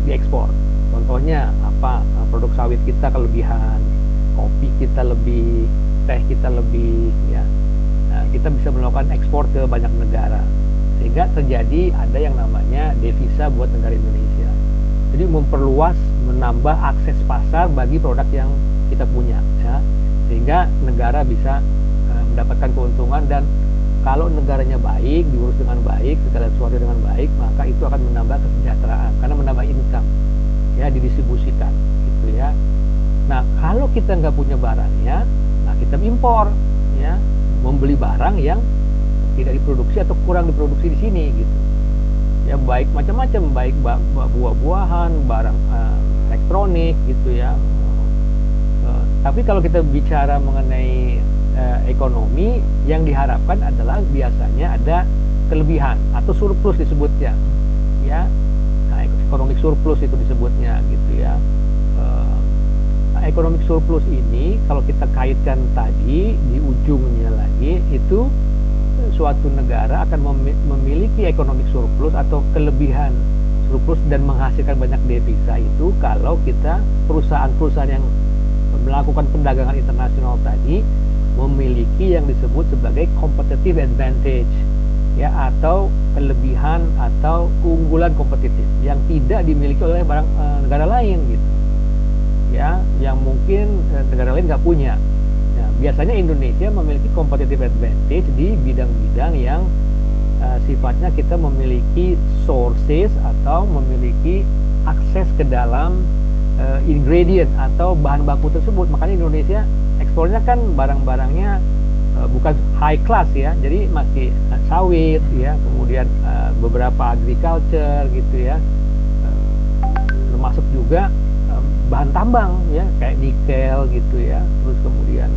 diekspor. Contohnya apa? Produk sawit kita kelebihan, kopi kita lebih, teh kita lebih ya. Nah, kita bisa melakukan ekspor ke banyak negara, sehingga terjadi ada yang namanya devisa buat negara Indonesia. Jadi memperluas, menambah akses pasar bagi produk yang kita punya ya, sehingga negara bisa mendapatkan keuntungan. Dan kalau negaranya baik, diurus dengan baik, segala sesuatu dengan baik, maka itu akan menambah kesejahteraan karena menambah income ya, didistribusikan gitu ya. Nah, kalau kita nggak punya barangnya, nah kita impor ya, membeli barang yang tidak diproduksi atau kurang diproduksi di sini gitu ya, baik macam-macam, baik buah-buahan, barang elektronik gitu ya. Tapi kalau kita bicara mengenai ekonomi, yang diharapkan adalah biasanya ada kelebihan atau surplus disebutnya ya. Nah, economic surplus itu disebutnya gitu ya. Economic surplus ini kalau kita kaitkan tadi di ujungnya lagi, itu suatu negara akan memiliki economic surplus atau kelebihan surplus dan menghasilkan banyak devisa itu kalau kita perusahaan-perusahaan yang melakukan perdagangan internasional tadi memiliki yang disebut sebagai competitive advantage, ya, atau kelebihan atau keunggulan kompetitif yang tidak dimiliki oleh negara lain gitu, ya, yang mungkin negara lain nggak punya. Nah, biasanya Indonesia memiliki competitive advantage di bidang-bidang yang sifatnya kita memiliki sources atau memiliki akses ke dalam ingredient atau bahan baku tersebut. Makanya Indonesia ekspornya kan barang-barangnya bukan high class ya, jadi masih sawit ya, kemudian beberapa agriculture gitu ya, termasuk juga bahan tambang ya, kayak nikel gitu ya, terus kemudian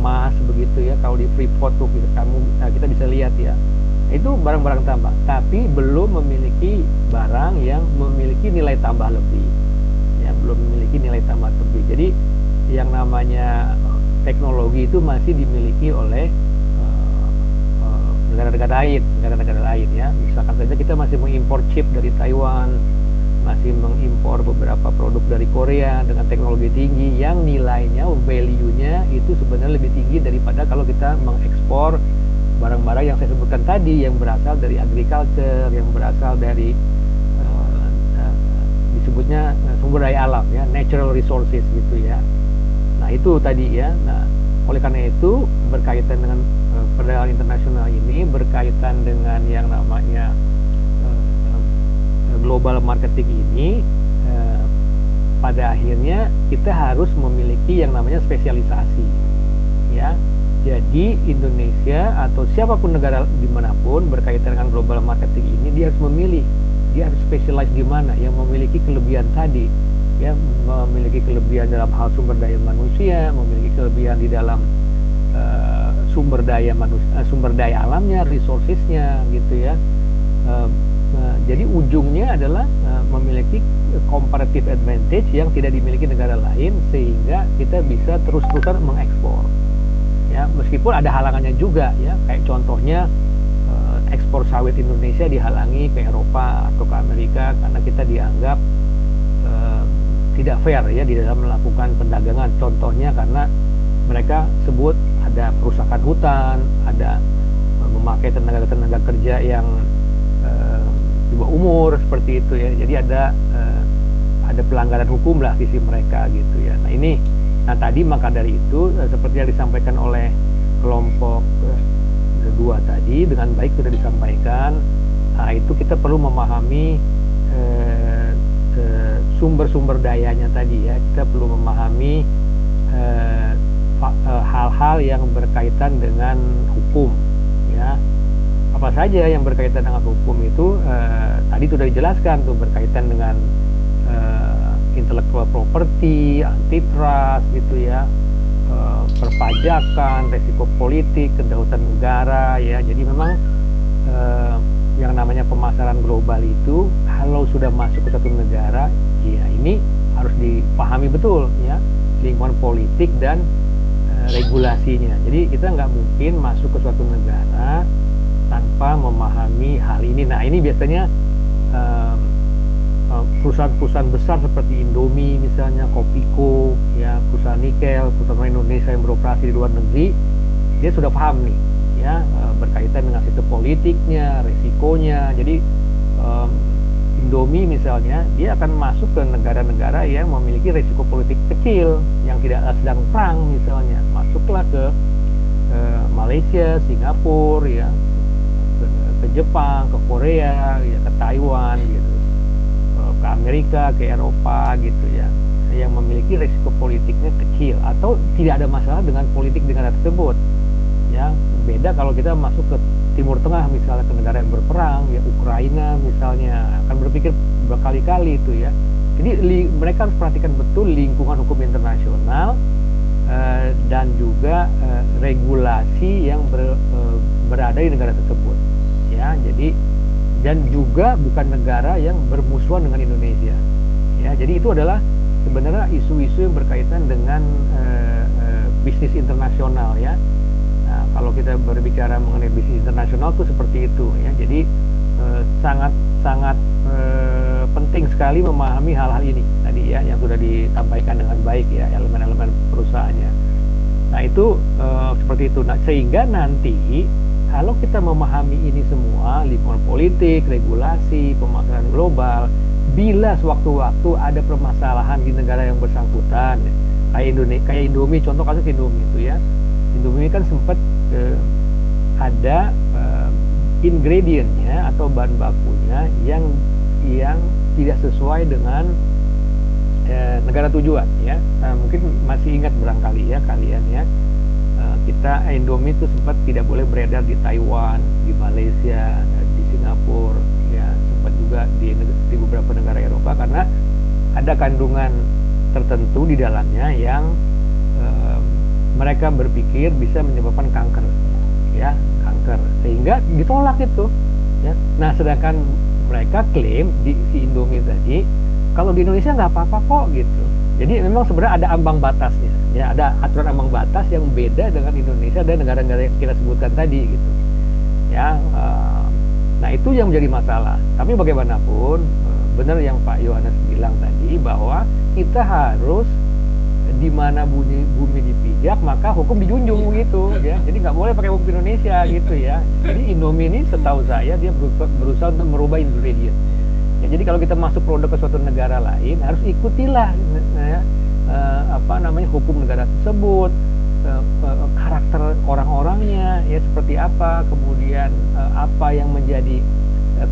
emas begitu ya. Kalau di Freeport tuh kita bisa lihat ya, itu barang-barang tambang, tapi belum memiliki barang yang memiliki nilai tambah lebih ya, belum memiliki nilai tambah lebih. Jadi yang namanya teknologi itu masih dimiliki oleh negara-negara lain ya. Misalkan saja kita masih mengimpor chip dari Taiwan, masih mengimpor beberapa produk dari Korea dengan teknologi tinggi yang nilainya, value-nya itu sebenarnya lebih tinggi daripada kalau kita mengekspor barang-barang yang saya sebutkan tadi, yang berasal dari agriculture, yang berasal dari disebutnya sumber daya alam ya, natural resources gitu ya. Nah itu tadi ya. Nah oleh karena itu berkaitan dengan perdagangan internasional ini, berkaitan dengan yang namanya global marketing ini, pada akhirnya kita harus memiliki yang namanya spesialisasi ya. Jadi Indonesia atau siapapun negara dimanapun berkaitan dengan global marketing ini, dia harus memilih, dia harus spesialis di mana, yang memiliki kelebihan tadi ya, memiliki kelebihan dalam hal sumber daya manusia, memiliki kelebihan di dalam sumber daya alamnya, resourcesnya gitu ya. Jadi ujungnya adalah memiliki comparative advantage yang tidak dimiliki negara lain, sehingga kita bisa terus-terusan mengekspor ya, meskipun ada halangannya juga ya, kayak contohnya ekspor sawit Indonesia dihalangi ke Eropa atau ke Amerika karena kita dianggap tidak fair ya di dalam melakukan perdagangan. Contohnya karena mereka sebut ada perusakan hutan, ada memakai tenaga kerja yang di bawah umur seperti itu ya. Jadi ada pelanggaran hukum lah sisi mereka gitu ya. Nah tadi maka dari itu seperti yang disampaikan oleh kelompok kedua tadi dengan baik sudah disampaikan. Nah itu kita perlu memahami sumber-sumber dayanya tadi ya. Kita perlu memahami hal-hal yang berkaitan dengan hukum ya. Apa saja yang berkaitan dengan hukum itu tadi sudah dijelaskan tuh, berkaitan dengan intellectual property, antitrust gitu ya, perpajakan, resiko politik, kedaulatan negara ya. Jadi memang yang namanya pemasaran global itu kalau sudah masuk ke satu negara ya, ini harus dipahami betul ya, lingkungan politik dan regulasinya. Jadi kita nggak mungkin masuk ke suatu negara tanpa memahami hal ini. Nah ini biasanya perusahaan-perusahaan besar seperti Indomie misalnya, Kopiko ya, perusahaan nikel, perusahaan Indonesia yang beroperasi di luar negeri, dia sudah paham nih ya, berkaitan dengan sistem politiknya, resikonya. Jadi Indomie misalnya, dia akan masuk ke negara-negara yang memiliki resiko politik kecil, yang tidak sedang perang misalnya, masuklah ke Malaysia, Singapura ya, ke Jepang, ke Korea ya, ke Taiwan gitu, ke Amerika, ke Eropa gitu ya, yang memiliki risiko politiknya kecil atau tidak ada masalah dengan politik negara tersebut ya. Beda kalau kita masuk ke Timur Tengah misalnya, ke negara yang berperang ya, Ukraina misalnya, akan berpikir berkali-kali itu ya. Jadi mereka harus perhatikan betul lingkungan hukum internasional dan juga regulasi yang berada di negara tersebut ya. Jadi dan juga bukan negara yang bermusuhan dengan Indonesia ya. Jadi itu adalah sebenarnya isu-isu yang berkaitan dengan bisnis internasional ya. Nah, kalau kita berbicara mengenai bisnis internasional itu seperti itu ya. Jadi sangat penting sekali memahami hal-hal ini tadi ya yang sudah disampaikan dengan baik ya, elemen-elemen perusahaannya. Nah itu seperti itu. Nah, sehingga nanti kalau kita memahami ini semua, lingkungan politik, regulasi, pemasaran global, bila sewaktu-waktu ada permasalahan di negara yang bersangkutan, kayak Indomie, contoh kasus Indomie itu ya, Indomie kan sempat ada ingredientnya atau bahan bakunya yang tidak sesuai dengan negara tujuan ya. Mungkin masih ingat barangkali ya kalian ya, kita Indomie itu sempat tidak boleh beredar di Taiwan, di Malaysia, di Singapura ya, sempat juga di beberapa negara Eropa karena ada kandungan tertentu di dalamnya yang mereka berpikir bisa menyebabkan kanker ya, kanker, sehingga ditolak itu ya. Nah sedangkan mereka klaim di si Indomie tadi kalau di Indonesia nggak apa-apa kok gitu. Jadi memang sebenarnya ada ambang batasnya ya, ada aturan ambang batas yang beda dengan Indonesia dan negara-negara yang kita sebutkan tadi gitu ya. Nah itu yang menjadi masalah. Tapi bagaimanapun benar yang Pak Yohanes bilang tadi bahwa kita harus di mana bumi dipijak maka hukum dijunjung gitu ya. Jadi nggak boleh pakai hukum Indonesia gitu ya. Jadi Indomie ini setahu saya dia berusaha untuk merubah ingredient. Ya, jadi kalau kita masuk produk ke suatu negara lain harus ikutilah hukum negara tersebut, karakter orang-orangnya ya seperti apa, kemudian apa yang menjadi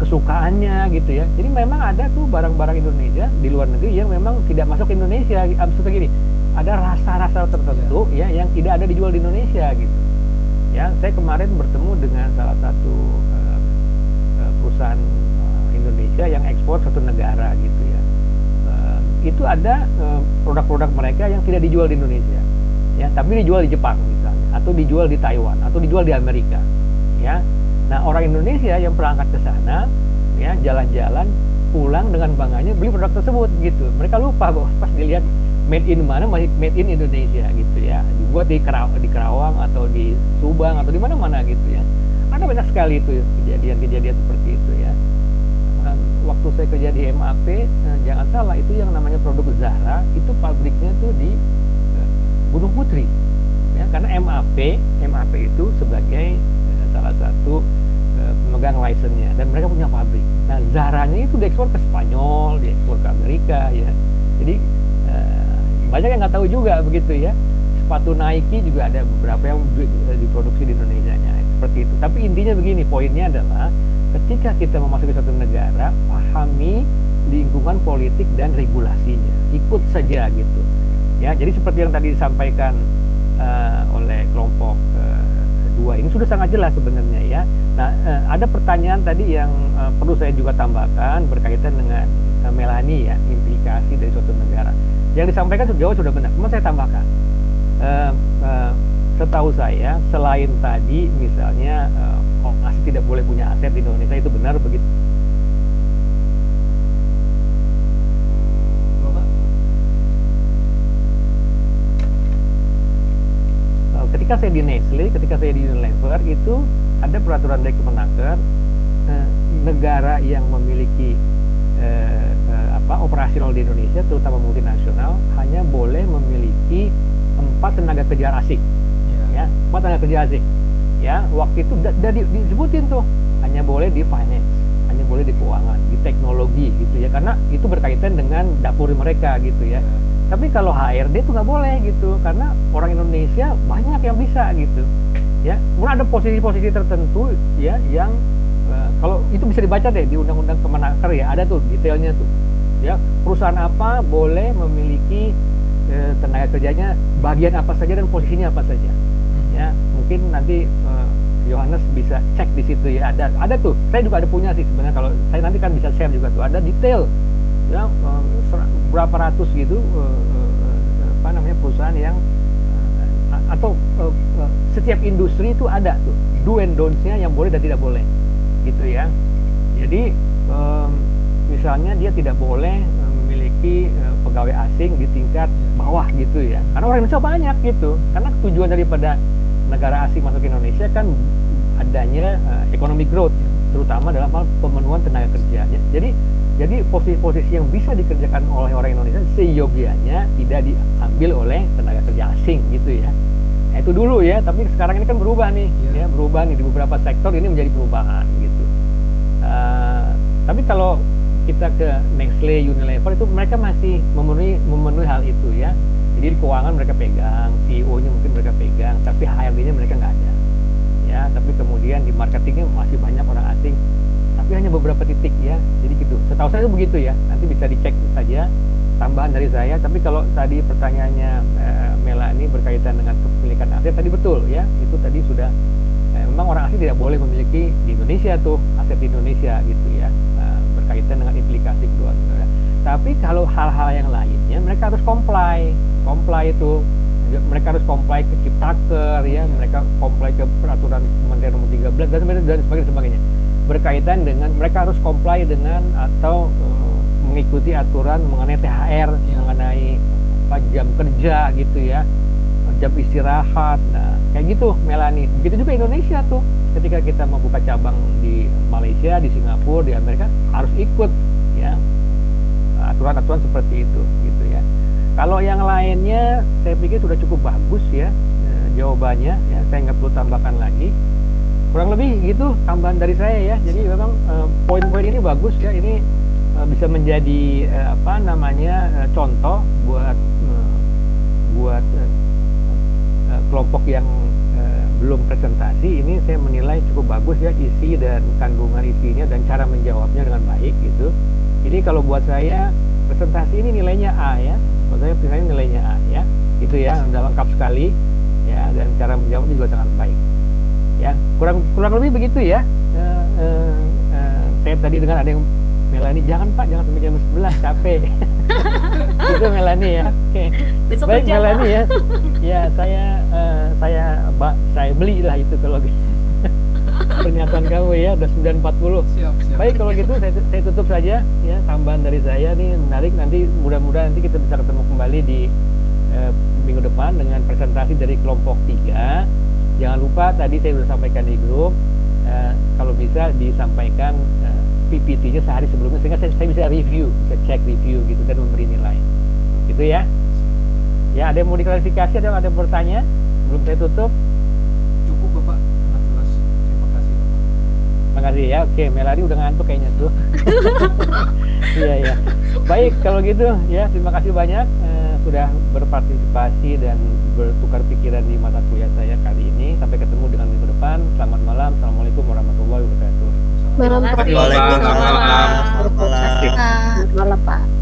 kesukaannya gitu ya. Jadi memang ada tuh barang-barang Indonesia di luar negeri yang memang tidak masuk ke Indonesia. Maksudnya gini, ada rasa-rasa tertentu ya yang tidak ada dijual di Indonesia gitu. Ya, saya kemarin bertemu dengan salah satu perusahaan Indonesia yang ekspor satu negara gitu ya. Itu ada produk-produk mereka yang tidak dijual di Indonesia. Ya, tapi dijual di Jepang misalnya, atau dijual di Taiwan, atau dijual di Amerika. Ya. Nah, orang Indonesia yang berangkat ke sana ya, jalan-jalan pulang dengan bangganya beli produk tersebut gitu. Mereka lupa bahwa pas dilihat made in mana, masih made in Indonesia gitu ya, dibuat di Kerawang atau di Subang atau di mana-mana gitu ya. Ada banyak sekali itu kejadian-kejadian seperti itu ya. Waktu saya kerja di MAP, jangan salah itu yang namanya produk Zara itu pabriknya tuh di Gunung Putri ya, karena MAP itu sebagai salah satu pemegang license-nya dan mereka punya pabrik. Nah, Zara-nya itu diekspor ke Spanyol, diekspor ke Amerika ya. Jadi banyak yang nggak tahu juga begitu ya. Sepatu Nike juga ada beberapa yang diproduksi di Indonesia-nya seperti itu. Tapi intinya begini, poinnya adalah ketika kita memasuki suatu negara, pahami lingkungan politik dan regulasinya, ikut saja gitu ya. Jadi seperti yang tadi disampaikan oleh kelompok 2 ini sudah sangat jelas sebenarnya ya. Nah, ada pertanyaan tadi yang perlu saya juga tambahkan berkaitan dengan Melanie ya, implikasi dari suatu negara. Yang disampaikan jauh sudah benar, cuma saya tambahkan. Setahu saya, selain tadi misalnya masih tidak boleh punya aset di Indonesia, itu benar begitu. Ketika saya di Nestle, ketika saya di Unilever, itu ada peraturan dari Kemenaker, negara yang memiliki operasional di Indonesia, terutama multinasional, hanya boleh memiliki 4 tenaga kerja asing, ya, 4 tenaga kerja asing. Ya, waktu itu udah disebutin tuh, hanya boleh di finance, hanya boleh di keuangan, di teknologi gitu ya, karena itu berkaitan dengan dapur mereka gitu ya. Tapi kalau HRD itu nggak boleh gitu, karena orang Indonesia banyak yang bisa gitu ya. Kemudian ada posisi-posisi tertentu ya yang kalau itu bisa dibaca deh di Undang-Undang Kemenaker ya, ada tuh detailnya tuh ya, perusahaan apa boleh memiliki tenaga kerjanya bagian apa saja dan posisinya apa saja ya. Mungkin nanti Yohanes bisa cek di situ ya, ada tuh, saya juga ada punya sih sebenarnya, kalau saya nanti kan bisa share juga tuh, ada detail ya, berapa ratus gitu perusahaan yang atau setiap industri itu ada tuh do and don'ts-nya yang boleh dan tidak boleh gitu ya. Jadi misalnya dia tidak boleh memiliki pegawai asing di tingkat bawah gitu ya, karena orang Indonesia banyak gitu, karena tujuan daripada negara asing masuk ke Indonesia kan adanya economic growth, terutama dalam hal pemenuhan tenaga kerja. Jadi Jadi posisi-posisi yang bisa dikerjakan oleh orang Indonesia seyogianya tidak diambil oleh tenaga kerja asing gitu ya. Nah, itu dulu ya, tapi sekarang ini kan berubah nih, ya berubah nih di beberapa sektor ini menjadi perubahan gitu. Tapi kalau kita ke Nestle, Unilever itu mereka masih memenuhi hal itu ya. Jadi di keuangan mereka pegang, CEO-nya mungkin mereka pegang, tapi HRD-nya mereka nggak ada. Ya, tapi kemudian di marketingnya masih banyak orang asing, tapi hanya beberapa titik ya. Jadi gitu. Setahu saya itu begitu ya. Nanti bisa dicek saja. Tambahan dari saya. Tapi kalau tadi pertanyaannya Melanie berkaitan dengan kepemilikan aset tadi betul ya. Itu tadi sudah memang orang asing tidak boleh memiliki di Indonesia tuh aset di Indonesia gitu ya. Berkaitan dengan implikasi kedua negara. Tapi kalau hal-hal yang lainnya mereka harus comply itu, mereka harus comply ke Ciptaker ya, mereka comply ke peraturan Kementerian Nomor 13 dan sebagainya. Berkaitan dengan mereka harus comply dengan atau mengikuti aturan mengenai THR, mengenai jam kerja gitu ya, jam istirahat. Nah, kayak gitu Melanie. Begitu juga Indonesia tuh. Ketika kita membuka cabang di Malaysia, di Singapura, di Amerika harus ikut ya aturan-aturan seperti itu gitu ya. Kalau yang lainnya saya pikir sudah cukup bagus ya jawabannya ya, saya nggak perlu tambahkan lagi. Kurang lebih gitu tambahan dari saya ya. Jadi memang poin-poin ini bagus ya, ini bisa menjadi contoh buat kelompok yang belum presentasi. Ini saya menilai cukup bagus ya isi dan kandungan isinya dan cara menjawabnya dengan baik gitu. Ini kalau buat saya presentasi ini nilainya A ya. Buat saya presentasi nilainya A ya. Itu ya, udah lengkap sekali ya, dan cara menjawabnya juga sangat baik. Ya, kurang lebih begitu ya. Saya tadi dengar ada yang Melanie, jangan Pak, jangan sampai jam 11, capek. Itu Melanie ya. Oke. Baik Melanie ya. Ya, saya belilah itu kalau pernyataan kamu ya, udah 9.40. Siap. Baik, kalau gitu saya tutup saja ya, tambahan dari saya nih menarik. Nanti mudah-mudahan nanti kita bisa ketemu kembali di minggu depan dengan presentasi dari kelompok 3. Jangan lupa tadi saya sudah sampaikan di grup, kalau bisa disampaikan PPT-nya sehari sebelumnya sehingga saya bisa review, bisa cek review gitu dan memberi nilai. Gitu ya. Ya, ada yang mau diklarifikasi, ada yang bertanya sebelum saya tutup? Cukup Bapak, sangat jelas. Terima kasih Bapak. Terima kasih ya. Oke, Melanie udah ngantuk kayaknya tuh. Iya. Baik, kalau gitu ya, terima kasih banyak sudah berpartisipasi dan bertukar pikiran di mata kuliah saya kali ini. Sampai ketemu dengan minggu depan. Selamat malam. Assalamualaikum warahmatullahi wabarakatuh. Waalaikumsalam. Waalaikumsalam. Selamat malam Pak.